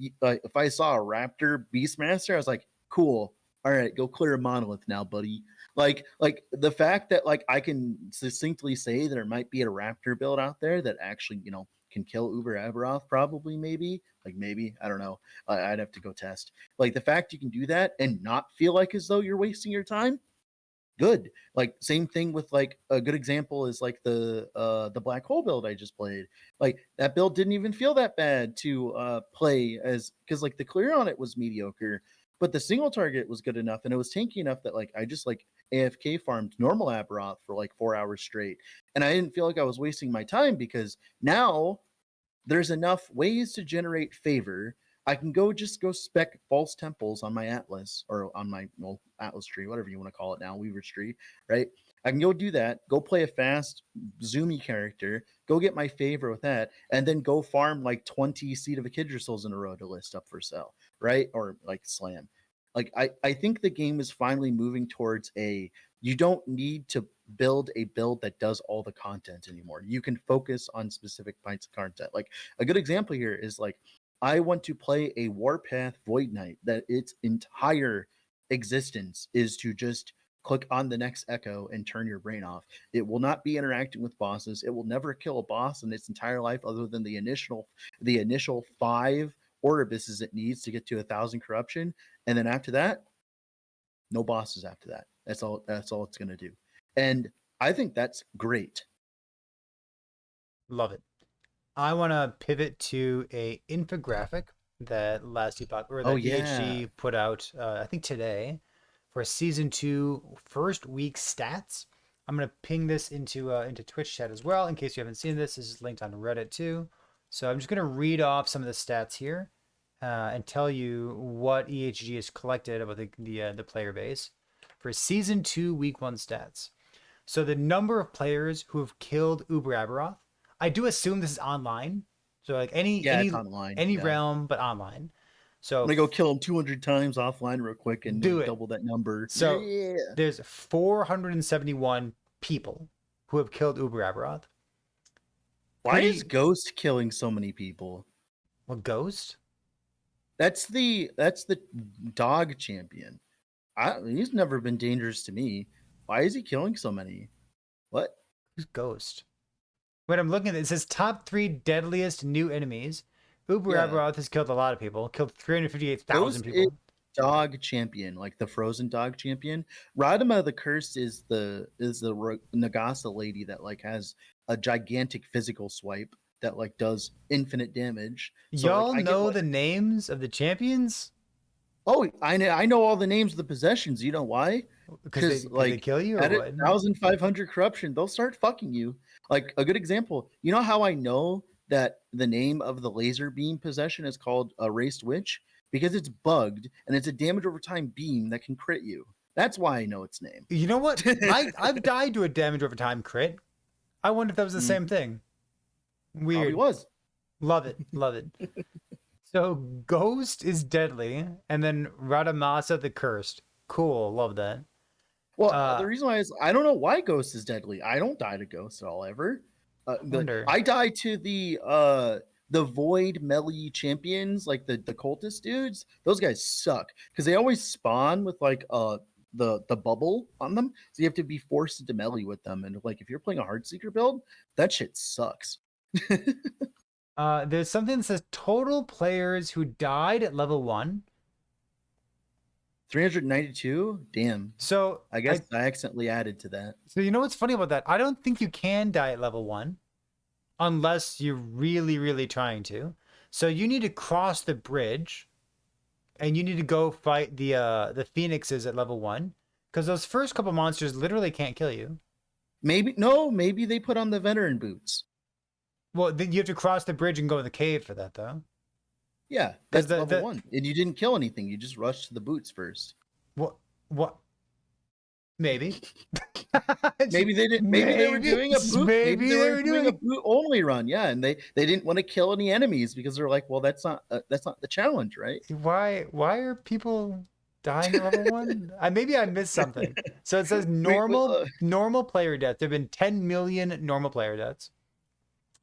I saw a Raptor Beastmaster, I was like, cool. All right, go clear a monolith now, buddy. Like the fact that like I can succinctly say there might be a Raptor build out there that actually, you know, can kill Uber Aberoth, probably, maybe, I don't know. I'd have to go test. Like the fact you can do that and not feel like as though you're wasting your time, good. Like same thing with like a good example is like the black hole build I just played. Like that build didn't even feel that bad to play as because like the clear on it was mediocre, but the single target was good enough and it was tanky enough that like I just like AFK farmed normal Aberoth for like 4 hours straight. And I didn't feel like I was wasting my time because now there's enough ways to generate favor. I can go spec false temples on my Atlas or on my Atlas tree, whatever you want to call it now, Weaver's tree, right? I can go do that, go play a fast, zoomy character, go get my favor with that, and then go farm like 20 Seed of Echidra in a row to list up for sale, right? Or like slam. Like I think the game is finally moving towards a you don't need to build a build that does all the content anymore. You can focus on specific points of content. Like a good example here is like I want to play a Warpath Void Knight that its entire existence is to just click on the next echo and turn your brain off. It will not be interacting with bosses. It will never kill a boss in its entire life other than the initial 5 Oribus's it needs to get to 1,000 corruption. And then after that, no bosses after that. That's all it's gonna do. And I think that's great. Love it. I want to pivot to a infographic that Last Epoch or Oh that yeah. EHG put out, I think today, for season 2 first week stats. I'm gonna ping this into Twitch chat as well in case you haven't seen this. This is linked on Reddit too. So I'm just gonna read off some of the stats here and tell you what EHG has collected about the player base for season 2 week 1 stats. So the number of players who have killed Uber Aberoth. I do assume this is online. So like any Yeah, any it's online. any Yeah. realm but online. I'm So gonna go kill him 200 times offline real quick and do like it. double that number. So Yeah. there's 471 people who have killed Uber Aberoth. Why is Pretty Ghost killing so many people? well, Ghost? That's the dog champion. He's never been dangerous to me. Why is he killing so many? What? Who's Ghost? When I'm looking at it, it says top 3 deadliest new enemies. Uber Yeah. Aberoth has killed a lot of people. Killed 358,000 Ghost is people. dog champion, like the frozen dog champion. Radama the Cursed is the Nagasa lady that like has a gigantic physical swipe that like does infinite damage. So like Y'all I get know like the names of the champions? oh I know all the names of the possessions. You know why? Because Because they like kill you or at what? 1,500 corruption, they'll start fucking you. Like a good example, you know how I know that the name of the laser beam possession is called a Raced Witch? Because it's bugged and it's a damage over time beam that can crit you. That's why I know its name. You know what? I've died to a damage over time crit. I wonder if that was the same thing. Probably Weird. was. Love it. Love it. So Ghost is deadly, and then Radamasa the Cursed. Cool. Love that. Well, Uh the reason why is I don't know why Ghost is deadly. I don't die to Ghost at all ever. wonder. I die to the Void melee champions, like the cultist dudes. Those guys suck because they always spawn with like the bubble on them, so you have to be forced into melee with them. And like if you're playing a Heartseeker build, that shit sucks. There's something that says total players who died at level 1. 392. Damn. So I guess I accidentally added to that. so you know what's funny about that? I don't think you can die at level 1 unless you're really, really trying to. So you need to cross the bridge and you need to go fight the phoenixes at level 1 because those first couple monsters literally can't kill you. Maybe they put on the veteran boots. Well, then you have to cross the bridge and go in the cave for that though. Yeah, 'Cause that's level 1. And you didn't kill anything. You just rushed to the boots first. What maybe Maybe they didn't. Maybe they were doing a boot. Maybe they were doing a doing boot only run. Yeah, and they didn't want to kill any enemies because they're like, well, that's not the challenge, right? why are people dying at level 1? Maybe I missed something. So it says normal player deaths. There have been 10 million normal player deaths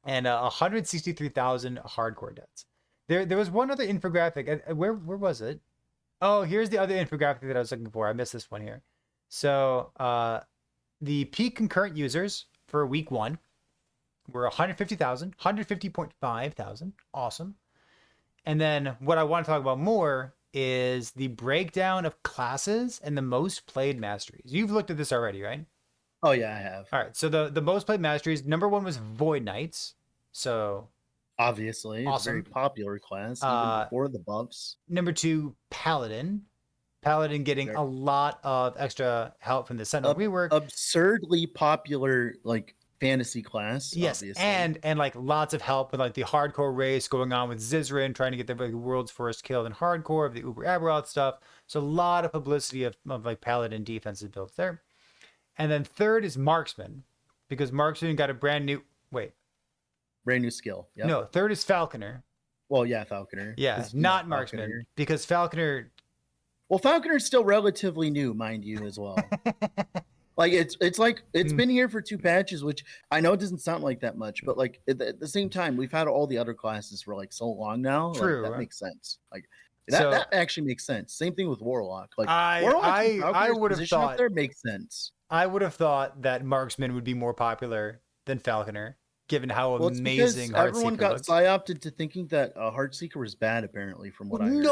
and 163,000 hardcore deaths. There was one other infographic. Where was it? Oh, here's the other infographic that I was looking for. I missed this one here. So the peak concurrent users for week 1 were 150,000, 150.5 thousand. Awesome. And then what I want to talk about more is the breakdown of classes and the most played masteries. You've looked at this already, right? Oh yeah, I have. All right. So the most played masteries, number 1 was Void Knights. So Obviously, it's a very awesome. popular class, even before the buffs. Number 2, Paladin. Paladin getting a lot of extra help from the Sentinel rework. Absurdly popular, like fantasy class. Yes, obviously. and like lots of help with like the hardcore race going on with Zizrin trying to get the like, world's first kill in hardcore of the Uber Aberoth stuff. So a lot of publicity of like Paladin defensive builds there. And then third is Marksman, because Marksman got a brand new brand new skill. Yep. No, third is Falconer. Well, yeah, Falconer. Yeah, not Marksman, Falconer. Because Falconer. Well, Falconer's still relatively new, mind you, as well. Like it's like it's been here for 2 patches, which I know it doesn't sound like that much, but like at the same time, we've had all the other classes for like so long now. True, like, that makes sense. Like that actually makes sense. Same thing with Warlock. Like I would have thought there makes sense. I would have thought that Marksman would be more popular than Falconer, given how amazing Heartseeker everyone got psyopted to thinking that Heartseeker was bad. Apparently, from what I heard.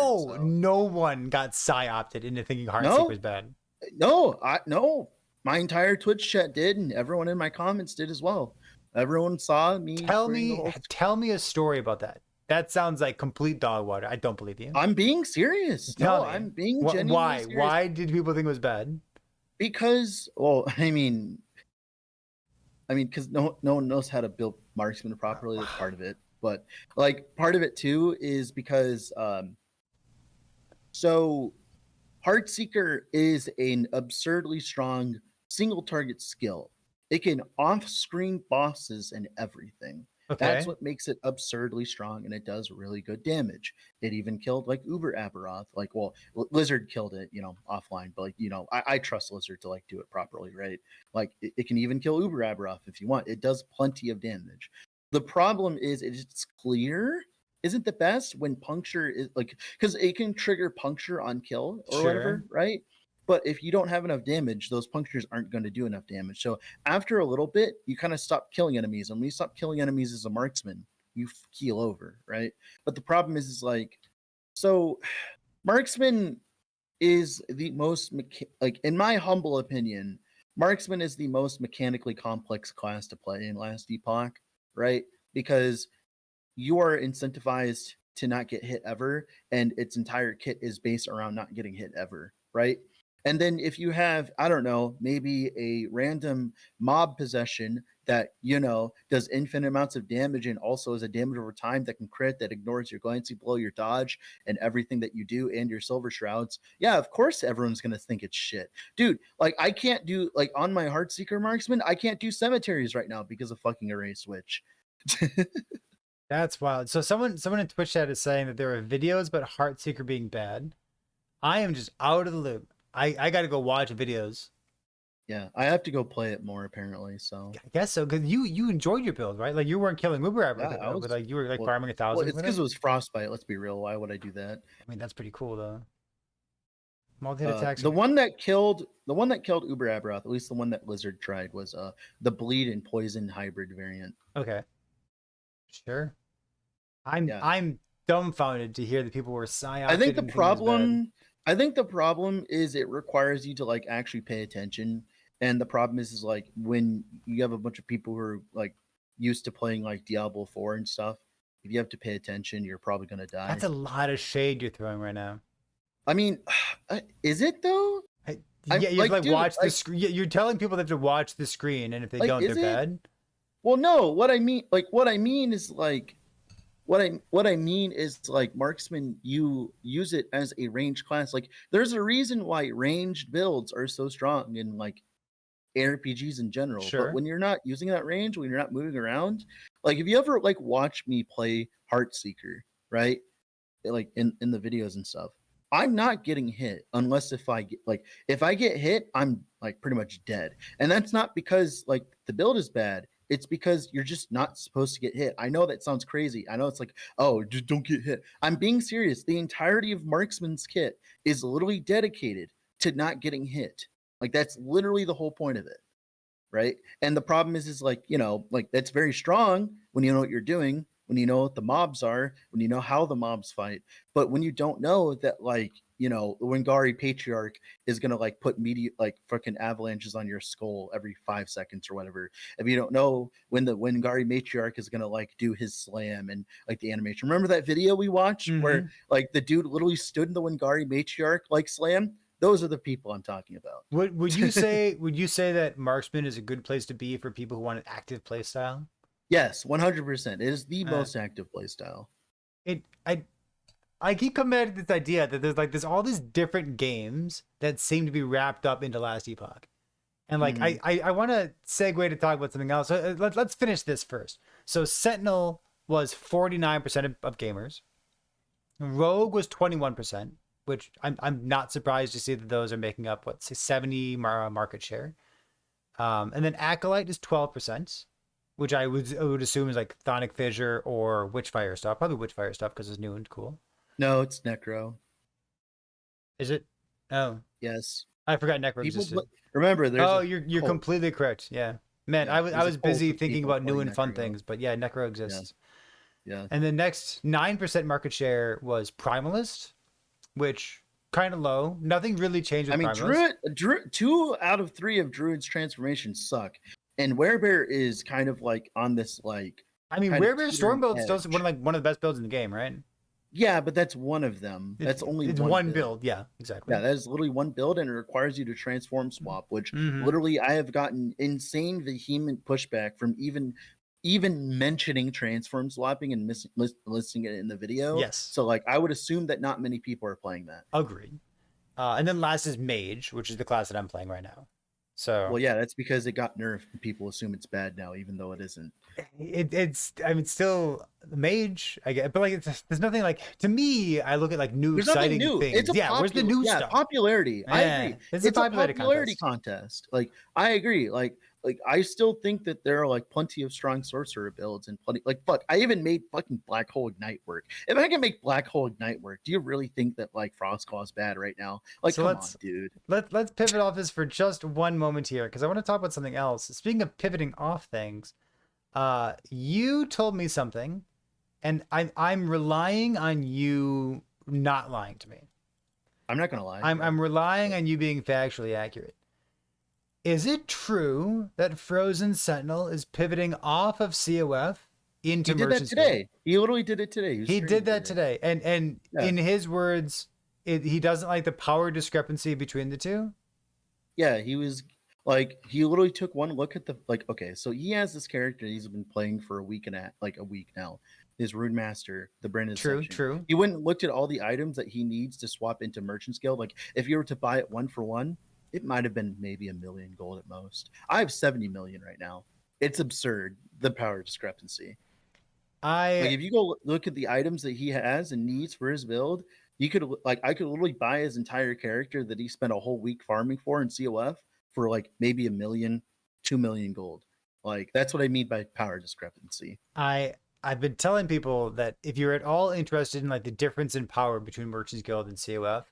No one got psyopted into thinking Heartseeker was bad. No. My entire Twitch chat did, and everyone in my comments did as well. Everyone saw me. Tell me a story about that. That sounds like complete dog water. I don't believe you. I'm being serious. I'm being genuinely why? serious. Why did people think it was bad? Because, well, I mean, because no one knows how to build Marksman properly. That's part of it. But like part of it too is because, so Heartseeker is an absurdly strong single target skill. It can off-screen bosses and everything. Okay. That's what makes it absurdly strong, and it does really good damage. It even killed like Uber Aberoth. Like, well, Lizard killed it, offline, but like, I trust Lizard to like do it properly, right? Like, it can even kill Uber Aberoth if you want. It does plenty of damage. The problem is it's clear isn't the best when puncture is like, because it can trigger puncture on kill or whatever, right? But if you don't have enough damage, those punctures aren't going to do enough damage. So after a little bit, you kind of stop killing enemies. And when you stop killing enemies as a marksman, you keel over, right? But the problem is like, so marksman is the most, like in my humble opinion, marksman is the most mechanically complex class to play in Last Epoch, right? Because you are incentivized to not get hit ever, and its entire kit is based around not getting hit ever, right? And then if you have, I don't know, maybe a random mob possession that, does infinite amounts of damage and also is a damage over time that can crit, that ignores your glancing blow, your dodge, and everything that you do, and your silver shrouds. Yeah, of course everyone's going to think it's shit. Dude, like I can't do, like on my Heartseeker Marksman, I can't do cemeteries right now because of fucking Array Switch. That's wild. So someone in Twitch chat is saying that there are videos about Heartseeker being bad. I am just out of the loop. I got to go watch videos. Yeah, I have to go play it more apparently. So I guess so, because you enjoyed your build, right? Like you weren't killing Uber you were like farming 1,000. Well, it's because it was Frostbite. Let's be real. Why would I do that? I mean, that's pretty cool though. Multi-hit attacks. The one that killed Uber Aberoth, at least the one that Lizard tried, was the bleed and poison hybrid variant. Okay, sure. I'm dumbfounded to hear that people were psyoped. I think the problem is it requires you to like actually pay attention, and the problem is like when you have a bunch of people who are like used to playing like Diablo 4 and stuff, if you have to pay attention, you're probably gonna die. That's a lot of shade you're throwing right now. I mean, is it though? You're watch the screen. You're telling people they have to watch the screen, and if they don't, they're bad. Well, no. What I mean is marksman, you use it as a ranged class. Like there's a reason why ranged builds are so strong in like RPGs in general. Sure. But when you're not using that range, when you're not moving around, like if you ever like watch me play Heartseeker, right? Like in the videos and stuff, I'm not getting hit unless if I get hit, I'm like pretty much dead. And that's not because like the build is bad. It's because you're just not supposed to get hit. I know that sounds crazy. I know it's like, oh, just don't get hit. I'm being serious. The entirety of Marksman's kit is literally dedicated to not getting hit. Like that's literally the whole point of it, right? And the problem is like, you know, like that's very strong when you know what you're doing, when you know what the mobs are, when you know how the mobs fight. But when you don't know that, like, you know, the Wingari Patriarch is gonna like put media like fucking avalanches on your skull every 5 seconds or whatever. If you don't know when the Wingari Matriarch is gonna like do his slam and like the animation. Remember that video we watched where like the dude literally stood in the Wingari Matriarch like slam? Those are the people I'm talking about. Would you say that marksman is a good place to be for people who want an active play style? Yes, 100%. It is the Uh, most active play style. it I keep coming back to this idea that there's all these different games that seem to be wrapped up into Last Epoch. And like I want to segue to talk about something else. So let's finish this first. So Sentinel was 49% of gamers. Rogue was 21%, which I'm not surprised to see that those are making up what, say 70 market share. And then Acolyte is 12%, which I would assume is like Thonic Fissure or Witchfire stuff. Probably Witchfire stuff because it's new and cool. No, it's Necro. Is it? Oh, Yes. I forgot Necro People existed. remember there's Oh, you're completely correct. Yeah. Man, Yeah, I was busy thinking about new playing and fun Necro. things, but yeah, Necro Yeah. exists. Yeah. And the next 9% market share was Primalist, which kind of low. Nothing really changed with I mean, Primalist. Druid 2 out of 3 of Druid's transformations suck. And Werebear is kind of like on this like I mean, kind of Werebear Storm teetering build still edge. one of the best builds in the game, right? Yeah, but that's one of them. That's only it's one build. Yeah, exactly. Yeah, that is literally one build, and it requires you to transform swap, which literally I have gotten insane vehement pushback from even mentioning transform swapping and listing it in the video. Yes. So like I would assume that not many people are playing that. Agreed. And then last is Mage, which is the class that I'm playing right now. So well, yeah, that's because it got nerfed and people assume it's bad now, even though it isn't. It's I mean still Mage, I get, but like there's nothing like, to me. I look at like new There's exciting nothing new. things. Where's the new stuff? Popularity. I agree. It's a popularity contest. Like I agree. Like I still think that there are like plenty of strong sorcerer builds and plenty like fuck. I even made fucking Black Hole Ignite work. If I can make Black Hole Ignite work, do you really think that like Frostclaw is bad right now? Like, so come on, dude. Let's pivot off this for just one moment here because I want to talk about something else. Speaking of pivoting off things, you told me something, and I'm relying on you not lying to me. I'm not gonna lie. I'm relying on you being factually accurate. Is it true that Frozen Sentinel is pivoting off of COF into Merchant Guild? Today. He literally did it today. He did that today. And in his words, he doesn't like the power discrepancy between the two. Yeah, he was like, he literally took one look at the like. Okay, so he has this character he's been playing for a week now. His Rune Master, the Brandon. True. He went and looked at all the items that he needs to swap into Merchant's Guild. Like, if you were to buy it 1 for 1, it might have been maybe 1 million gold at most. I have 70 million right now. It's absurd, the power discrepancy. Like, if you go look at the items that he has and needs for his build, I could literally buy his entire character that he spent a whole week farming for in COF for like maybe 1 million, 2 million gold. Like, that's what I mean by power discrepancy. I've been telling people that if you're at all interested in like the difference in power between Merchant's Guild and COF,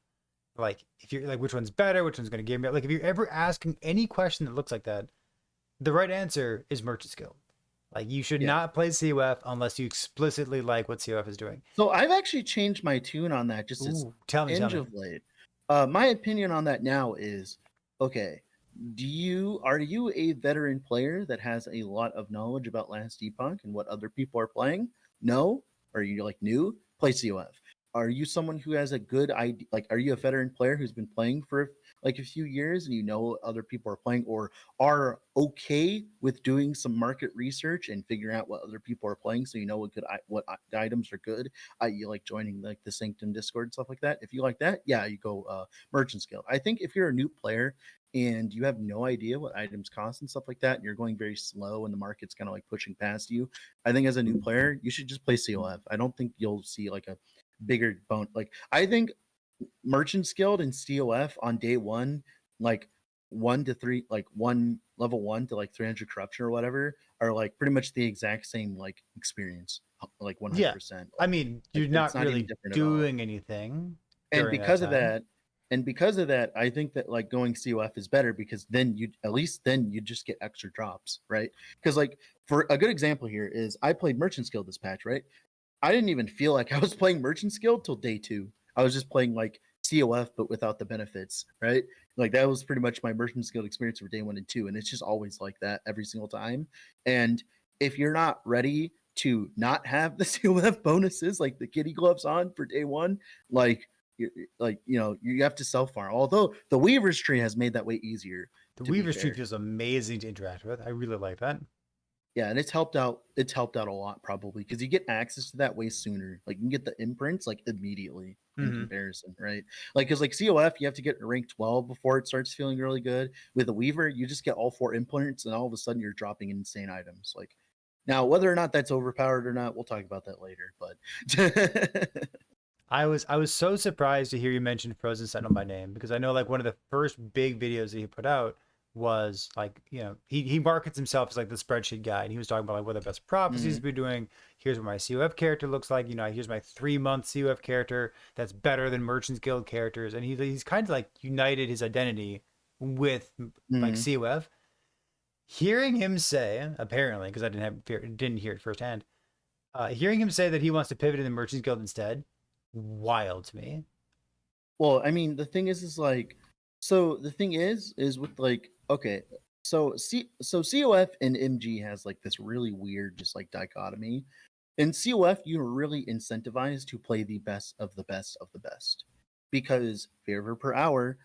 like if you're like which one's better, which one's going to give me, like if you're ever asking any question that looks like that, the right answer is Merchant's Guild. Like you should not play COF unless you explicitly like what COF is doing. So I've actually changed my tune on that just tell me. of late. My opinion on that now is, okay, are you a veteran player that has a lot of knowledge about Last Epoch and what other people are playing? No? Are you like new? Play COF. Are you someone who has a good idea? Like, are you a veteran player who's been playing for like a few years and you know what other people are playing, or are okay with doing some market research and figuring out what other people are playing so you know what items are good? You like joining like the Sanctum Discord and stuff like that. If you like that, yeah, you go Merchant's Guild. I think if you're a new player and you have no idea what items cost and stuff like that, and you're going very slow and the market's kind of like pushing past you, I think as a new player, you should just play COF. I don't think you'll see like a bigger bone. Like, I think Merchant's Guild and COF on day one, like 1 to 3, like level 1 to like 300 corruption or whatever, are like pretty much the exact same like experience, like 100%. I mean, you're not really doing anything, and because of that, And because of that, I think that like going COF is better because then you at least then you just get extra drops, right? Because like for a good example here is I played Merchant's Guild this patch, right? I didn't even feel like I was playing Merchant's Guild till day 2. I was just playing like COF but without the benefits, right? Like that was pretty much my Merchant's Guild experience for day 1 and 2, and it's just always like that every single time. And if you're not ready to not have the COF bonuses like the kitty gloves on for day 1, like you have to self farm. Although the Weaver's tree has made that way easier. The To be Weaver's tree fair, feels amazing to interact with. I really like that. yeah, and it's helped out. It's helped out a lot probably because you get access to that way sooner. Like you can get the imprints like immediately in Hmm. comparison, right? Like because like COF, you have to get rank 12 before it starts feeling really good. With the Weaver, you just get all 4 imprints, and all of a sudden you're dropping insane items. Like now, whether or not that's overpowered or not, we'll talk about that later. But I was so surprised to hear you mention Frozen Sentinel by name because I know like one of the first big videos that he put out was like, he markets himself as like the spreadsheet guy, and he was talking about like what the best prophecies Mhm. we're doing. Here's what my COF character looks like. Here's my 3-month COF character that's better than Merchants Guild characters, and he's kind of like united his identity with like Mhm. COF. Hearing him say, apparently, because I didn't hear it firsthand, hearing him say that he wants to pivot in the Merchants Guild instead, wild to me. Well, I mean, the thing is like, so the thing is with like, okay, so COF and MG has like this really weird, just like dichotomy. In COF, you're really incentivized to play the best of the best of the best because favor per hour,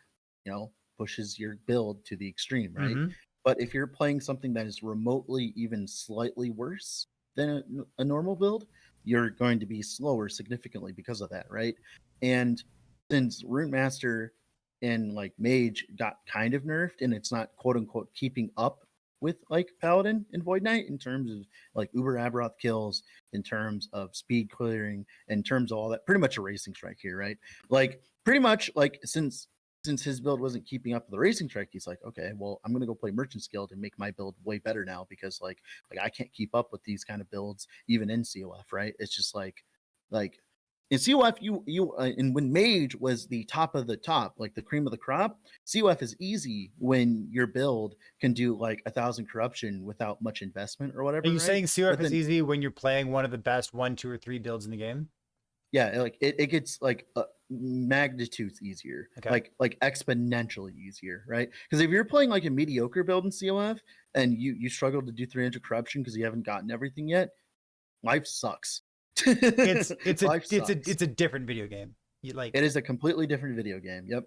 pushes your build to the extreme, right? Mm-hmm. But if you're playing something that is remotely even slightly worse than a normal build, you're going to be slower significantly because of that, right? And since Rune Master and like Mage got kind of nerfed and it's not quote unquote keeping up with like Paladin and Void Knight in terms of like Uber Aberoth kills, in terms of speed clearing, in terms of all that, pretty much a racing strike here, right? Like pretty much like since his build wasn't keeping up with the racing strike, he's like, okay, well, I'm gonna go play Merchant's Guild and make my build way better now because like I can't keep up with these kind of builds even in COF, right? It's just like in COF, and when Mage was the top of the top, like the cream of the crop, COF is easy when your build can do like 1,000 corruption without much investment or Are whatever, you right? saying COF But is then, easy when you're playing one of the best 1, 2, or 3 builds in the game? yeah, like it gets like magnitudes easier, Okay. like exponentially easier, right? Because if you're playing like a mediocre build in COF and you struggle to do 300 corruption because you haven't gotten everything yet, life sucks. It's it's a Life it's a sucks. it's a different video game. You like It is a completely different video game. Yep.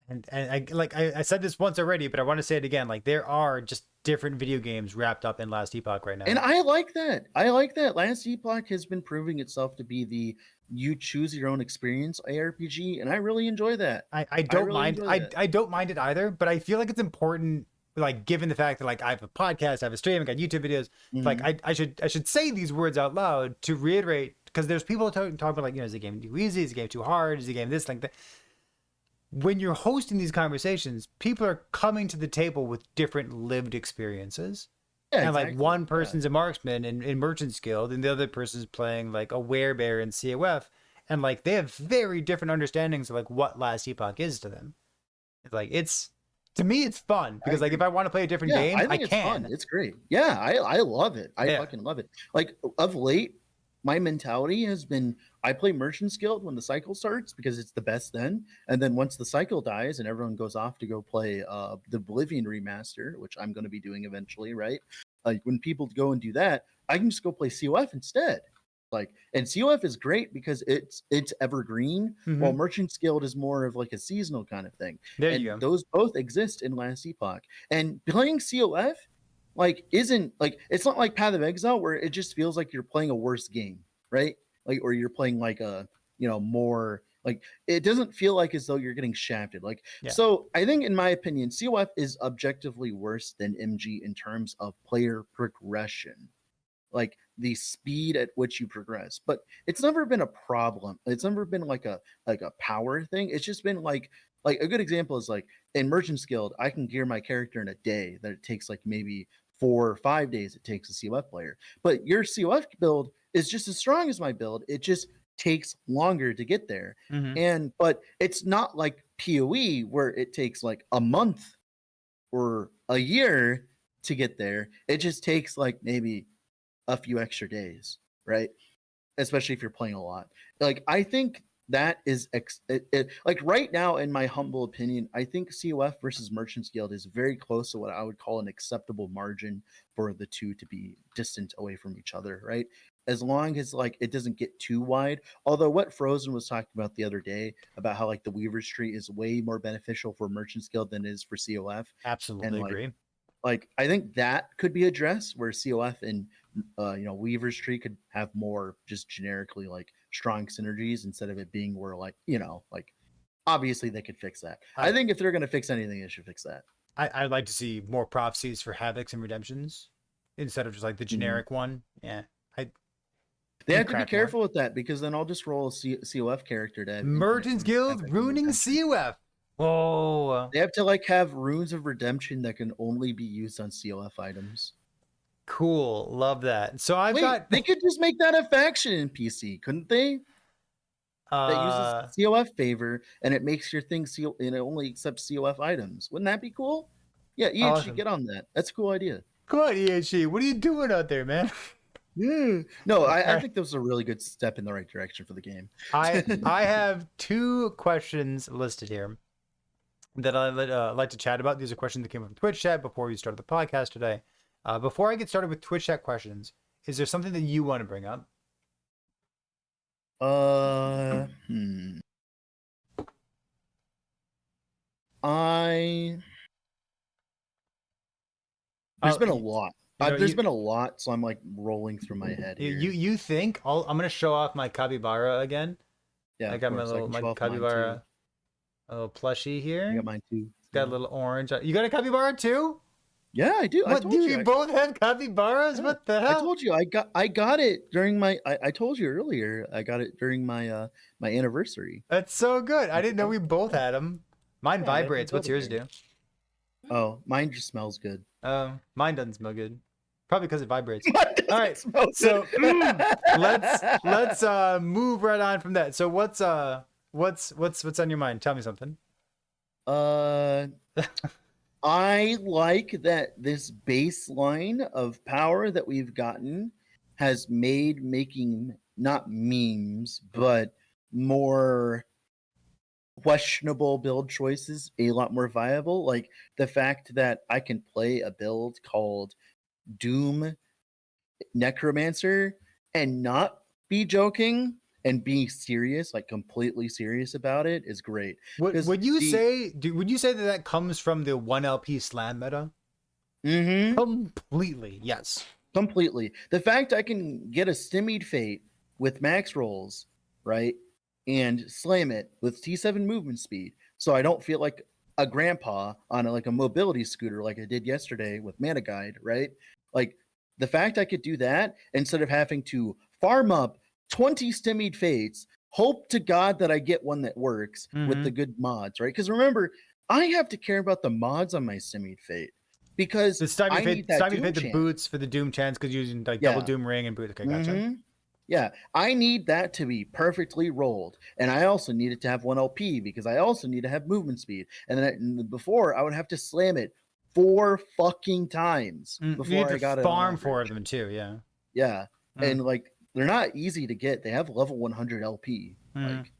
and I said this once already, but I want to say it again. Like there are just different video games wrapped up in Last Epoch right And now. I like that. I like that. Last Epoch has been proving itself to be the you choose your own experience ARPG, and I really enjoy that. I I don't really mind enjoy I that. I don't mind it either, but I feel like it's important, like given the fact that like I have a podcast, I have a stream, I got YouTube videos. Like Mhm. I should say these words out loud to reiterate because there's people talking about like, is the game too easy, is the game too hard, is the game this like that. When you're hosting these conversations, people are coming to the table with different lived experiences. Yeah, And like exactly. one Yeah. person's a marksman in Merchant's Guild, and the other person's playing like a werebear in COF. And like they have very different understandings of like what Last Epoch is to them. It's like it's to me it's fun I because like if agree. I want to play a different Yeah, game, I I think it's fun. can. It's great. Yeah, I love it. I Yeah. fucking love it. Like of late, my mentality has been I play Merchant's Guild when the cycle starts because it's the best then. And then once the cycle dies and everyone goes off to go play the Oblivion remaster, which I'm gonna be doing eventually, right? Like when people go and do that, I can just go play COF instead. Like and COF is great because it's evergreen, while Mm-hmm. Merchant's Guild is more of like a seasonal kind of thing. There you And go. those both exist in Last Epoch. And playing COF like isn't like it's not like Path of Exile where it just feels like you're playing a worse game, right? Like or you're playing like a more like it doesn't feel like as though you're getting shafted. Like Yeah. so I think in my opinion, COF is objectively worse than MG in terms of player progression, like the speed at which you progress. But it's never been a problem. It's never been like a power thing. It's just been like a good example is like in Merchant's Guild, I can gear my character in a day that it takes like maybe 4 or 5 days it takes a COF player. But your COF build is just as strong as my build. It just takes longer to get there. Mm-hmm. But it's not like PoE where it takes like a month or a year to get there. It just takes like maybe a few extra days, right? Especially if you're playing a lot. Like I think that is like right now, in my humble opinion, I think COF versus Merchant's Guild is very close to what I would call an acceptable margin for the two to be distant away from each other, right? As long as like it doesn't get too wide. Although what Frozen was talking about the other day about how like the Weaver's Tree is way more beneficial for Merchant's Guild than it is for COF, and Absolutely agree. like I think that could be addressed where COF and Weaver's Tree could have more just generically like strong synergies instead of it being where like like obviously they could fix that. I think if they're gonna fix anything, they should fix that. I'd like to see more prophecies for Havocs and Redemptions instead of just like the generic one. Yeah, I They you have to be craft more. careful with that because then I'll just roll a COF character to have Merchants Guild ruining COF. Oh, They have to like have runes of redemption that can only be used on COF items. cool. Love that. So I've got They could just make that a faction in PC, couldn't they? That uses COF favor and it makes your thing and it only accepts COF items. Wouldn't that be cool? Yeah, EHG, awesome. get on that. That's a cool idea. Come on, EHG. What are you doing out there, man? Yeah. No, I think that was a really good step in the right direction for the game. I have 2 questions listed here that I'd like to chat about. These are questions that came from Twitch chat before we started the podcast today. Before I get started with Twitch chat questions, is there something that you want to bring up? There's been a lot. There's been a lot, so I'm like rolling through my head here. You think I'm gonna show off my capybara again? Yeah, I got my capybara, a little plushie here. I got mine too. It's got a little orange. You got a capybara too? Yeah, I do. What? Do you both have capybaras? Yeah. What the hell? I told you I got it during my. I told you earlier. I got it during my my anniversary. That's so good. I didn't know we both had them. Mine vibrates. What's yours do? Oh, mine just smells good. Mine doesn't smell good. Probably because it vibrates. All right, so let's move right on from that. So what's on your mind? Tell me something. I like that this baseline of power that we've gotten has made making not memes but more questionable build choices a lot more viable. Like the fact that I can play a build called Doom Necromancer and not be joking and be serious, like completely serious about it, is great. Would you say that comes from the 1LP slam meta? Mm-hmm. Completely, yes. Completely. The fact I can get a Stymied Fate with max rolls, right, and slam it with T7 movement speed, so I don't feel like a grandpa on a mobility scooter like I did yesterday with Mana Guide, right? Like the fact I could do that instead of having to farm up 20 Stymied Fates, hope to God that I get one that works with the good mods, right? Because remember, I have to care about the mods on my Stymied Fate because the Stymied Fate the boots for the Doom chance because using like double Doom ring and boots. Okay, gotcha. Yeah, I need that to be perfectly rolled, and I also need it to have 1 LP because I also need to have movement speed. And then before I would have to slam it 4 fucking times before I got it. Farm 4 of them too, yeah. Yeah, and like they're not easy to get. They have level 100 LP. Like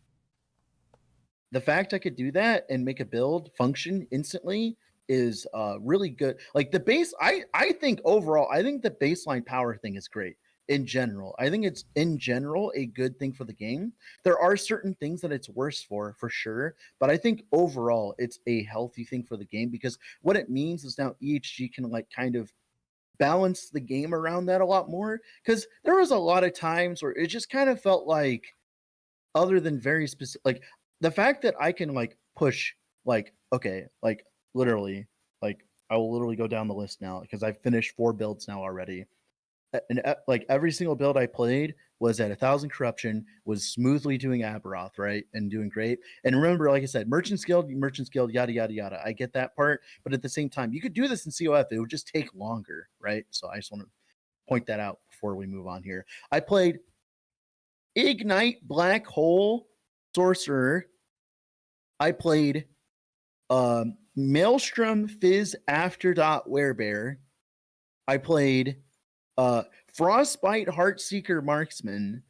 the fact I could do that and make a build function instantly is really good. Like the base, I think overall, I think the baseline power thing is great. In general, I think it's in general a good thing for the game. There are certain things that it's worse for sure, but I think overall it's a healthy thing for the game because what it means is now EHG can like kind of balance the game around that a lot more, because there was a lot of times where it just kind of felt like, other than very specific, like the fact that I can like push like, okay, like literally, like I will literally go down the list now because I've finished 4 builds now already. And like every single build I played was at 1,000 corruption, was smoothly doing Aberoth, right, and doing great. And remember, like I said, Merchant's Guild, yada yada yada. I get that part, but at the same time, you could do this in COF. It would just take longer, right? So I just want to point that out before we move on here. I played Ignite Black Hole Sorcerer, I played Maelstrom Fizz Afterdot Werebear. I played Frostbite Heartseeker Marksman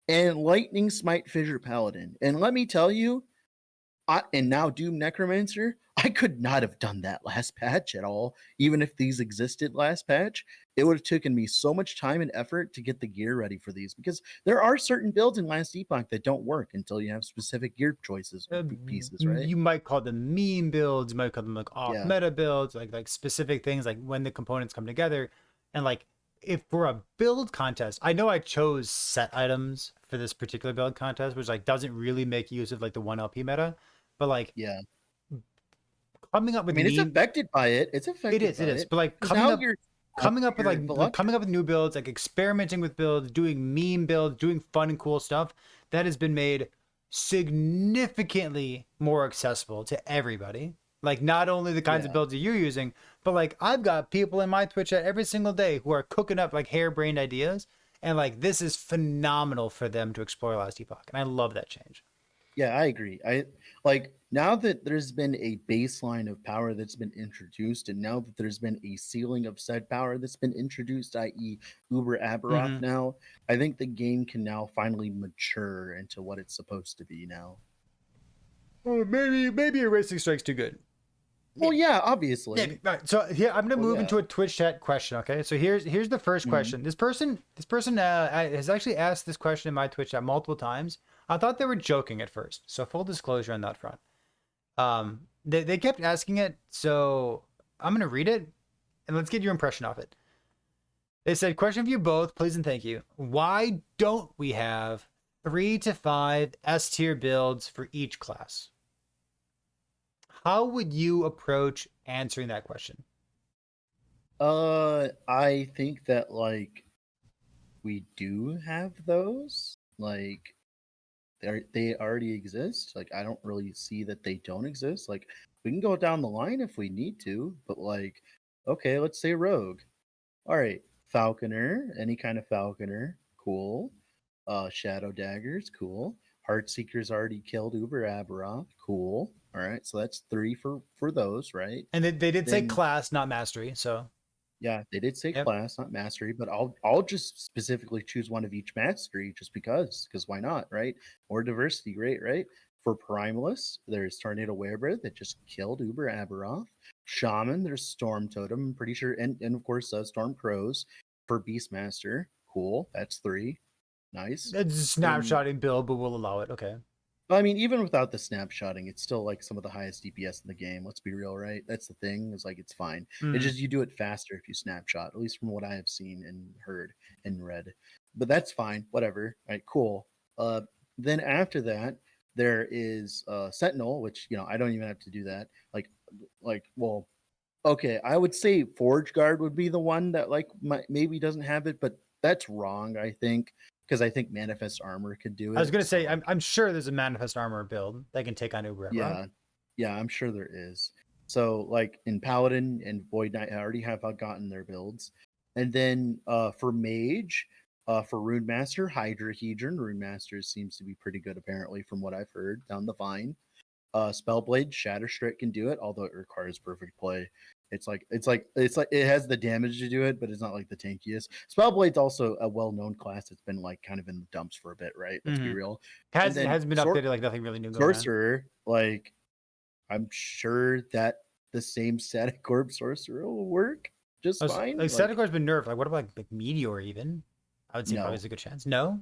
and Lightning Smite Fissure Paladin. And let me tell you, and now Doom Necromancer, I could not have done that last patch at all. Even if these existed last patch, it would have taken me so much time and effort to get the gear ready for these, because there are certain builds in Last Epoch that don't work until you have specific gear choices pieces, right? You might call them meme builds, you might call them like off meta builds, like specific things, like when the components come together. And like, if for a build contest, I know I chose set items for this particular build contest, which like doesn't really make use of like the 1 LP meta, but like Yeah. coming up with it's affected by it. It's affected it is. But like coming up with new builds, like experimenting with builds, doing meme builds, doing fun and cool stuff, that has been made significantly more accessible to everybody. Like not only the kinds of builds that you're using, but like I've got people in my Twitch chat every single day who are cooking up like harebrained ideas, and like this is phenomenal for them to explore Last Epoch, and I love that change. Yeah, I agree. I like now that there's been a baseline of power that's been introduced, and now that there's been a ceiling of said power that's been introduced, i.e., Uber Aberoth. Now, I think the game can now finally mature into what it's supposed to be now. Well, maybe Erasing Strike's too good. Well, yeah, obviously. Maybe. Right. So here I'm gonna move into a Twitch chat question. Okay, so here's the first question. This person has actually asked this question in my Twitch chat multiple times. I thought they were joking at first, so full disclosure on that front. They kept asking it, so I'm gonna read it, and let's get your impression of it. They said, "Question for you both, please and thank you. Why don't we have 3 to 5 S tier builds for each class?" How would you approach answering that question? I think that like we do have those. Like they already exist. Like I don't really see that they don't exist. Like we can go down the line if we need to, but like okay, let's say rogue. All right, falconer, any kind of falconer, cool. Shadow daggers, cool. Heartseeker's already killed Uber Aberoth, cool. All right, so that's 3 for those, right? And they did say class, not mastery. So yeah, they did say class, not mastery, but I'll just specifically choose one of each mastery just because why not, right? More diversity, great, right? For Primalist, there's Tornado Werebear that just killed Uber Aberoth. Shaman, there's Storm Totem, I'm pretty sure, and of course Storm Pros. For Beastmaster, cool, that's 3. Nice. It's a snapshotting build, but we'll allow it. Okay. I mean, even without the snapshotting, it's still like some of the highest DPS in the game. Let's be real, right? That's the thing. It's like it's fine. It's just you do it faster if you snapshot, at least from what I have seen and heard and read. But that's fine. Whatever. All right, cool. Then after that, there is Sentinel, which I don't even have to do that. Well, okay, I would say Forge Guard would be the one that like maybe doesn't have it, but that's wrong. I think. Because I think Manifest Armor could do it. I was gonna say, I'm sure there's a Manifest Armor build that can take on Uber. Yeah, I'm sure there is. So like in Paladin and Void Knight, I already have gotten their builds, and then for Mage, for Rune Master, Hydra-Hedron. Rune Master seems to be pretty good apparently from what I've heard down the vine. Spellblade, Shatterstrike can do it, although it requires perfect play. It's like it has the damage to do it, but it's not like the tankiest. Spellblade's also a well-known class that's been like kind of in the dumps for a bit, right? Let's be real. It hasn't been updated, like nothing really new going Sorcerer, like I'm sure that the same Static Orb Sorcerer will work just fine. Like Static Orb's been nerfed. Like what about like Meteor even? I would say probably has a good chance. No?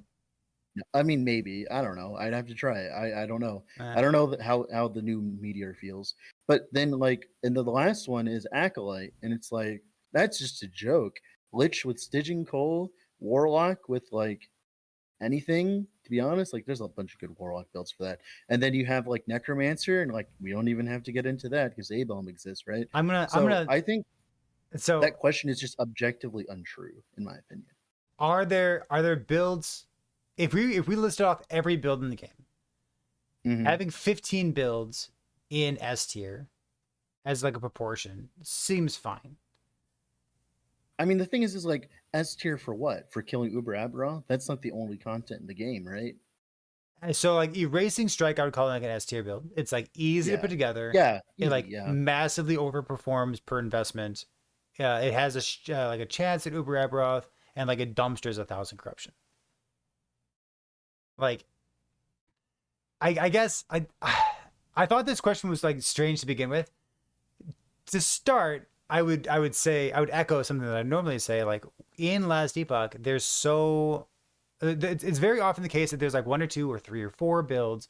I mean, maybe. I don't know. I'd have to try it. I don't know. I don't know how the new Meteor feels. But then, like, and the last one is Acolyte, and it's like that's just a joke. Lich with Stygian Coal, Warlock with like anything. To be honest, like there's a bunch of good Warlock builds for that. And then you have like Necromancer, and like we don't even have to get into that because Abelm exists, right? I think so. That question is just objectively untrue, in my opinion. Are there builds? If we listed off every build in the game, having 15 builds in S tier as like a proportion seems fine. I mean, the thing is like S tier for what? For killing Uber Aberoth? That's not the only content in the game, right? And so like Erasing Strike, I would call it like an S tier build. It's like easy to Yeah. put together. Yeah, It easy, like yeah. massively overperforms per investment. It has like a chance at Uber Aberoth, and like it dumpsters 1,000 corruption. Like I guess I thought this question was like strange to begin with. To start, I would echo something that I normally say. Like in Last Epoch, there's so it's very often the case that there's like one or two or three or four builds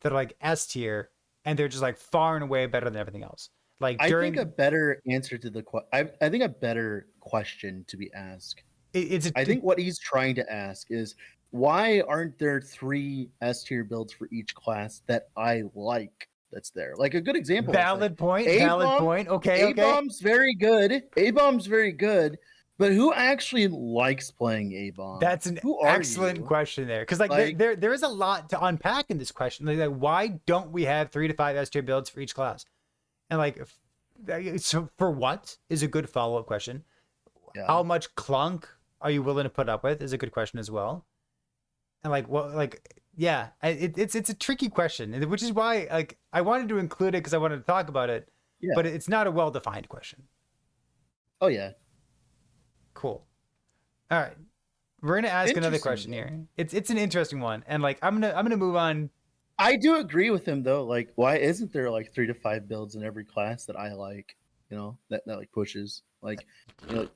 that are like S tier, and they're just like far and away better than everything else. Like I think a during better answer to the I think a better question to be asked. it's I a think what he's trying to ask is why aren't there 3 S tier builds for each class that I like that's there? Like a good example is like valid point. A Valid bomb. point. Okay, A okay. bomb's very good. A bomb's very good, but who actually likes playing A bomb? That's an Who are excellent you? question there, because like Like, there is a lot to unpack in this question. Like why don't we have 3 to 5 S tier builds for each class? And like, so for what is a good follow up question. yeah. How much clunk are you willing to put up with is a good question as well. And like, what, like, yeah, it's a tricky question, which is why like I wanted to include it because I wanted to talk about it, Yeah. but it's not a well defined question. Oh yeah. Cool. All right, we're gonna ask another Interesting question though. here. It's an interesting one, and like I'm gonna move on. I do agree with him though. Like, why isn't there like 3 to 5 builds in every class that I like? You know, that like pushes. Like, you know,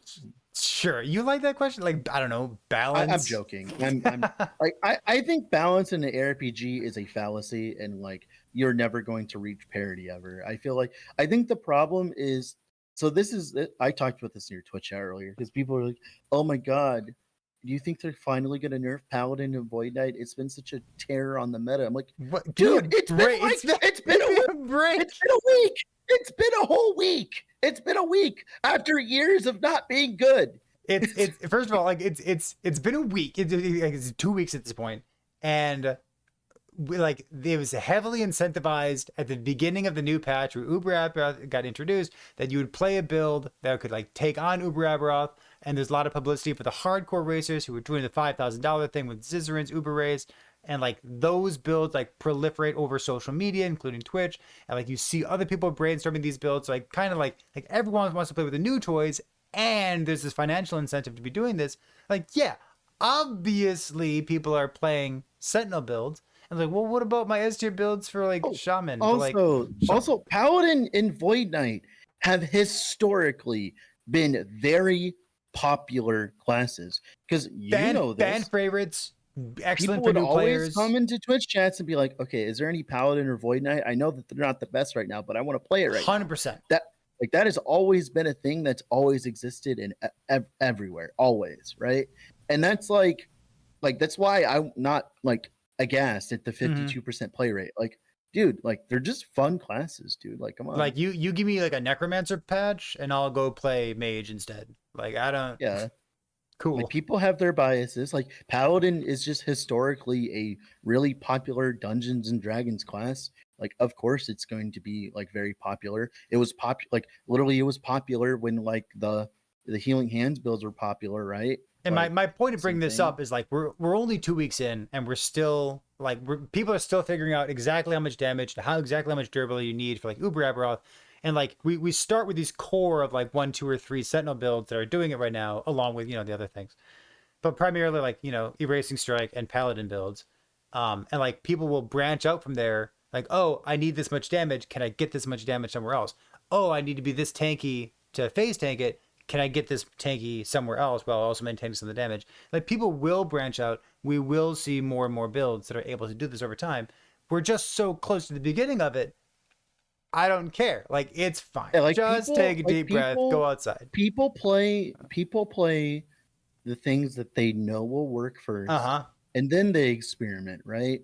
Sure, you like that question? Like I don't know, I'm balance. joking. I'm like I think balance in the ARPG is a fallacy, and like you're never going to reach parity ever. I feel like I think the problem is so this is I talked about this in your Twitch chat earlier because people are like, oh my god, do you think they're finally gonna nerf Paladin and Void Knight? It's been such a terror on the meta. I'm like, What? Give me a dude, it's been break. like it's been Give a me week. a break. It's been a week. It's been a whole week. It's been a week after years of not being good. It's first of all like it's been a week. It's 2 weeks at this point, and like it was heavily incentivized at the beginning of the new patch where Uber Aberoth got introduced that you would play a build that could like take on Uber Aberoth, and there's a lot of publicity for the hardcore racers who were doing the $5,000 thing with Zizzarin's Uber race. And like those builds like proliferate over social media, including Twitch, and like you see other people brainstorming these builds. So like kind of like everyone wants to play with the new toys, and there's this financial incentive to be doing this. Like yeah, obviously people are playing Sentinel builds. And like, well, what about my S tier builds for like Oh, Shaman? But like, also, Paladin and Void Knight have historically been very popular classes because you know fan this. favorites, People excellent for would new always players. come into Twitch chats and be like, "Okay, is there any Paladin or Void Knight? I know that they're not the best right now, but I want to play it right now." 100%. That like that has always been a thing that's always existed in everywhere, always, right? And that's why I'm not like aghast at the Mm-hmm. 52% play rate. Like, dude, like they're just fun classes, dude. Like, come on. Like you give me like a Necromancer patch, and I'll go play Mage instead. Like I don't. Yeah. Like Cool. people have their biases. Like Paladin is just historically a really popular Dungeons and Dragons class. Like, of course, it's going to be like very popular. It was like literally, it was popular when like the Healing Hands builds were popular, right? And Like my point of same bringing this thing. up is like we're only 2 weeks in, and we're still like people are still figuring out exactly how much damage, how exactly how much durability you need for like Uber Aberoth, and like we start with these core of like 1, 2, or 3 Sentinel builds that are doing it right now, along with the other things, but primarily like Erasing Strike and Paladin builds, and like people will branch out from there. Like, oh, I need this much damage. Can I get this much damage somewhere else? Oh, I need to be this tanky to phase tank it. Can I get this tanky somewhere else while also maintaining some of the damage? Like people will branch out. We will see more and more builds that are able to do this over time. We're just so close to the beginning of it. I don't care. Like it's fine. Yeah, like Just take a deep breath. Go outside. people play the things that they know will work first, and then they experiment, right?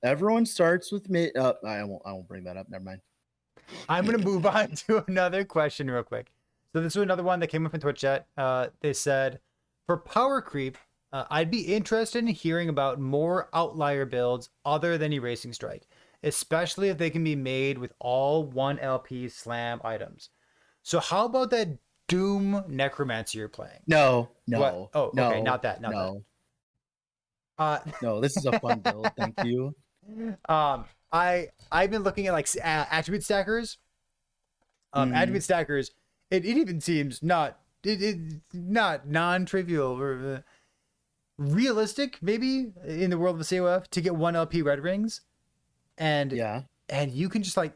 Everyone starts with mid. I won't bring that up. Never mind. I'm gonna move on to another question real quick. So this was another one that came up in Twitch chat. They said, for power creep, I'd be interested in hearing about more outlier builds other than Erasing Strike, especially if they can be made with all 1 LP slam items. So how about that Doom Necromancer you're playing. No, What? no, Oh, okay, no, not that, not that. no, Uh, no. This is a fun build. Thank you. I've been looking at like attribute stackers. Mm, Attribute stackers. It even seems not non-trivial or realistic, maybe in the world of COF to get 1 LP red rings, and yeah. you can just like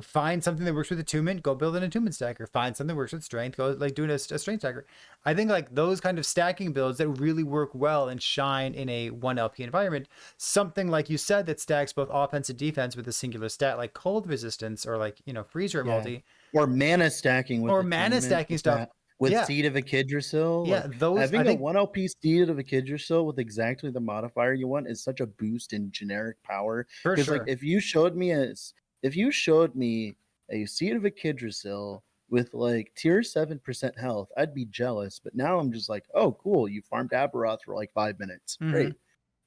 find something that works with attunement, go build an attunement stacker. Find something that works with strength, go like doing a strength stacker. I think like those kind of stacking builds that really work well and shine in a 1 LP environment. Something like you said that stacks both offense and defense with a singular stat like cold resistance or like freeze rate Yeah. multi Or mana stacking with or mana attunement stacking with stuff. that. With Yeah, Seed of Echidrosil, yeah, like those I having a think 1 LP Seed of Echidrosil with exactly the modifier you want is such a boost in generic power. for Because like sure. if you showed me a Seed of Echidrosil with like tier 7% health, I'd be jealous. But now I'm just like, oh cool, you farmed Aberoth for like 5 minutes. Mm-hmm. Great.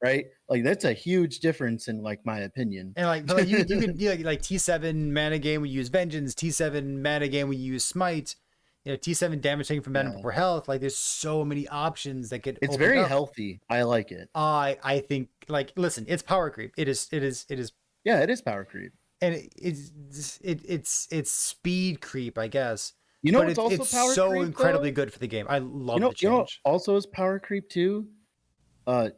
Right? Like that's a huge difference in like my opinion. And like, but like you can like T7 mana game we use Vengeance, T7 mana game we use Smite, T7 damage taken from mana Yeah. before health. Like there's so many options that get It's opened very up. healthy. I like it. I think like listen, it's power creep. It is, Yeah, it is power creep. and it's speed creep, I guess. You know But what's also it's power so creep incredibly though? good for the game. I You love know, the you know, change. also is power creep too.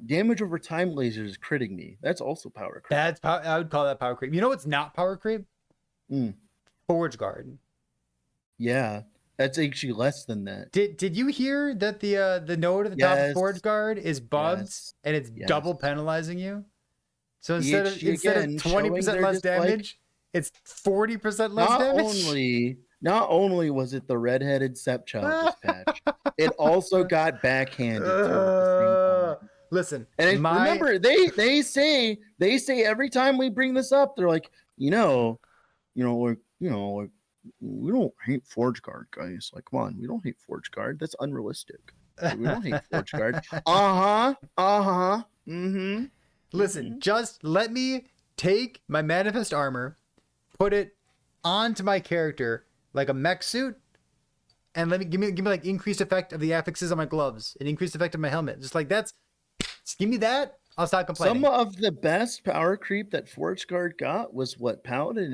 Damage over time lasers critting me. That's also power creep. That's I would call that power creep. You know what's not power creep? Mm, Forge guard. yeah, that's actually less than that. Did you hear that the node at the top of Forge Yes, Guard is bugged yes, and it's yes. double penalizing you? So EHG instead of again twenty showing percent they're less just like damage, it's 40% less not damage. only not only was it the redheaded stepchild this patch, it also got backhanded too at the same time. Listen, And my remember, they say every time we bring this up, they're like, like we don't hate Forge Guard, guys. Like, come on, we don't hate Forge Guard. That's unrealistic. Like, we don't hate Forge Guard. Mm-hmm. listen, Mm-hmm. just let me take my manifest armor, put it onto my character like a mech suit, and let me give me like increased effect of the affixes on my gloves, and increased effect of my helmet. Just like just give me that. I'll stop Some complaining. of the best power creep that Forge Guard got was what Paladin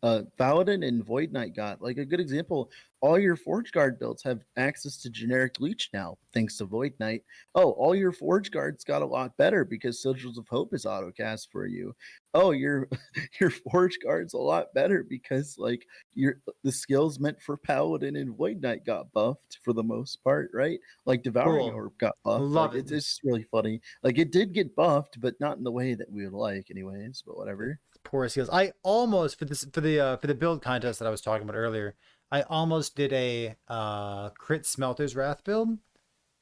and Void Knight got. Like a good example, all your Forge Guard builds have access to generic leech now, thanks to Void Knight. Oh, all your Forge Guards got a lot better because Sigils of Hope is autocast for you. Oh, your your Forge Guard's a lot better because like the skills meant for Paladin and Void Knight got buffed for the most part, right? Like Devouring Cool. Orb got buffed. Like Love it. it's just really funny. Like it did get buffed, but not in the way that we would like, anyways. But whatever. Poor skills. I almost for the build contest that I was talking about earlier, I almost did a crit smelter's wrath build.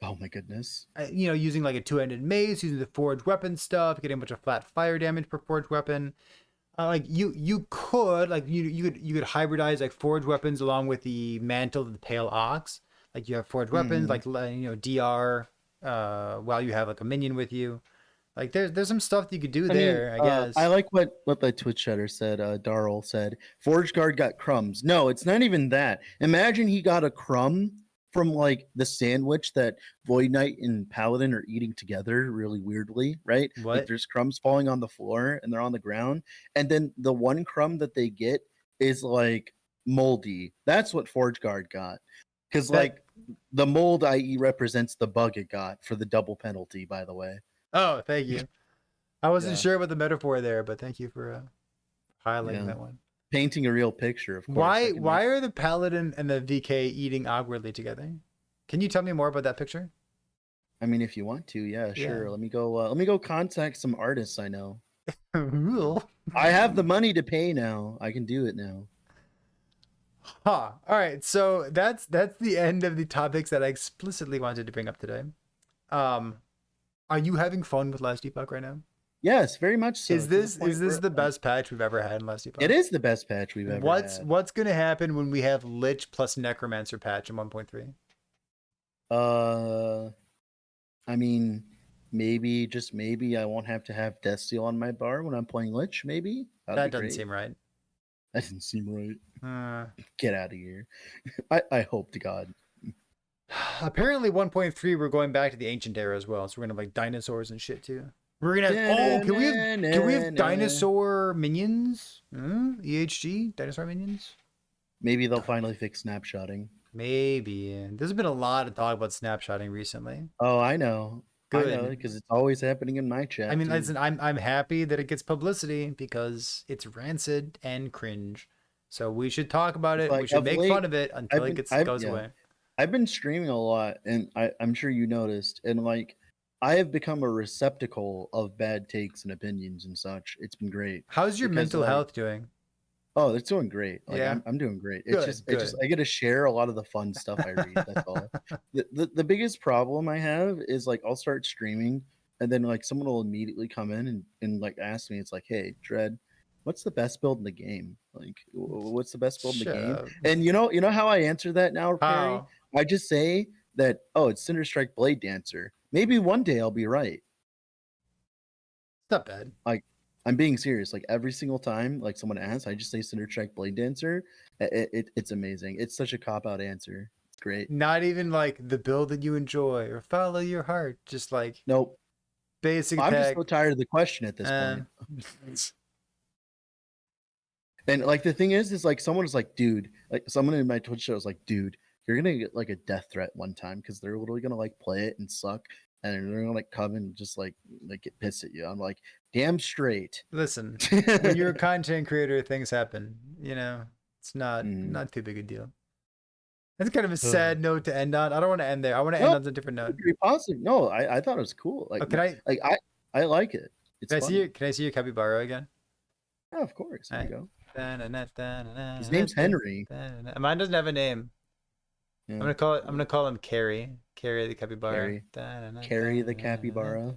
Oh my goodness. Using like a two-handed mace, using the forged weapon stuff, getting a bunch of flat fire damage per forged weapon. Like you could like you could hybridize like forged weapons along with the mantle of the pale ox. Like you have forged weapons Hmm. like DR while you have like a minion with you. Like there's some stuff that you could do I mean, there, I I guess. like what the Twitch chatter said. Darl said, "Forge Guard got crumbs." No, it's not even that. Imagine he got a crumb from like the sandwich that Void Knight and Paladin are eating together, really weirdly, right? Like What? there's crumbs falling on the floor and they're on the ground, and then the one crumb that they get is like moldy. That's what Forge Guard got, because That like the mold, i.e., represents the bug it got for the double penalty. By the way, Oh, thank you. I wasn't yeah, sure about the metaphor there, but thank you for highlighting yeah. that one. Painting a real picture, of course. I Why can make. why are the paladin and the VK eating awkwardly together? Can you tell me more about that picture? I mean, if you want to, yeah, Yeah. sure. Let me go. Let me go contact some artists I know. Cool. I have the money to pay now. I can do it now. Huh. All right. So that's the end of the topics that I explicitly wanted to bring up today. Um, are you having fun with Last Epoch right now? Yes, very much so. Is To the this point is this where the like, best patch we've ever had in Last it Epoch? is the best patch we've ever What's had. what's gonna happen when we have Lich plus Necromancer patch in 1.3? Uh, I mean, maybe just maybe I won't have to have Death Seal on my bar when I'm playing Lich. Maybe that'd be That doesn't great. seem right. That didn't seem right. Uh, Get out of here. I hope to God. apparently 1.3 we're going back to the ancient era as well, so we're gonna have like dinosaurs and shit too. We're gonna have, oh, can we have dinosaur minions? EHG dinosaur minions? Maybe they'll finally fix snapshotting. Maybe. There's been a lot of talk about snapshotting recently. Oh, I know. I know, Good. because it's always happening in my chat. I mean, too. listen, I'm happy that it gets publicity because it's rancid and cringe. So we should talk about it. Like, We should of make late, fun of it until it goes yeah. away. I've been streaming a lot, and I'm sure you noticed, and like I have become a receptacle of bad takes and opinions and such. It's been great. How's your Because, mental like, health doing? oh, it's doing great. Like Yeah. I'm doing great. Good, It's good. just I get to share a lot of the fun stuff I read. That's all. The biggest problem I have is like I'll start streaming and then like someone will immediately come in and like ask me, it's like, hey, Dread, what's the best build in the game? Like what's the best build in the Shut game? up. And you know how I answer that now, Perry? How? I just say that, oh, it's Cinder Strike Blade Dancer. Maybe one day I'll be right. It's not bad. Like I'm being serious. Like every single time, like someone asks, I just say Cinder Strike Blade Dancer. It's amazing. It's such a cop out answer. It's great. Not even like the build that you enjoy or follow your heart. Just like Nope. basic I'm just tag. so tired of the question at this point. It's- And like the thing is like someone is like, dude, like someone in my Twitch show is like, dude, you're gonna get like a death threat one time because they're literally gonna like play it and suck, and they're gonna like come and just like get pissed at you. I'm like, damn straight. Listen, when you're a content creator, things happen. You know, it's not too big a deal. That's kind of a sad note to end on. I don't want to end there. I want to end on a different note. Very positive. No, I thought it was cool. Like, Can I like I like it. It's can I fun. see your can I see your capybara again? Yeah, of course. There you go. His name's Henry. Mine doesn't have a name. Yeah. I'm gonna call him Carrie. Carrie the capybara. Carry the capybara.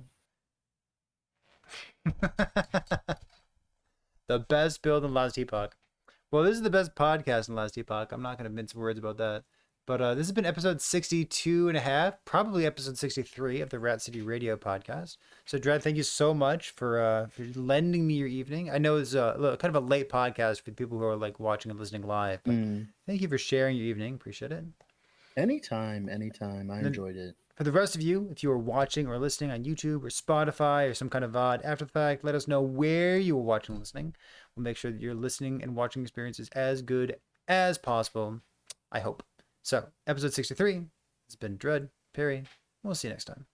The best build in Last Epoch. Well, this is the best podcast in Last Epoch. I'm not gonna mince words about that. But this has been episode 62 and a half, probably episode 63 of the Rat City Radio podcast. So, Dread, thank you so much for lending me your evening. I know it's kind of a late podcast for people who are like watching and listening live, but thank you for sharing your evening. Appreciate it. Anytime. I enjoyed it. For the rest of you, if you are watching or listening on YouTube or Spotify or some kind of VOD after the fact, let us know where you are watching and listening. We'll make sure that your listening and watching experience is as good as possible. I hope. So, episode 63 has been Dread, Perry. We'll see you next time.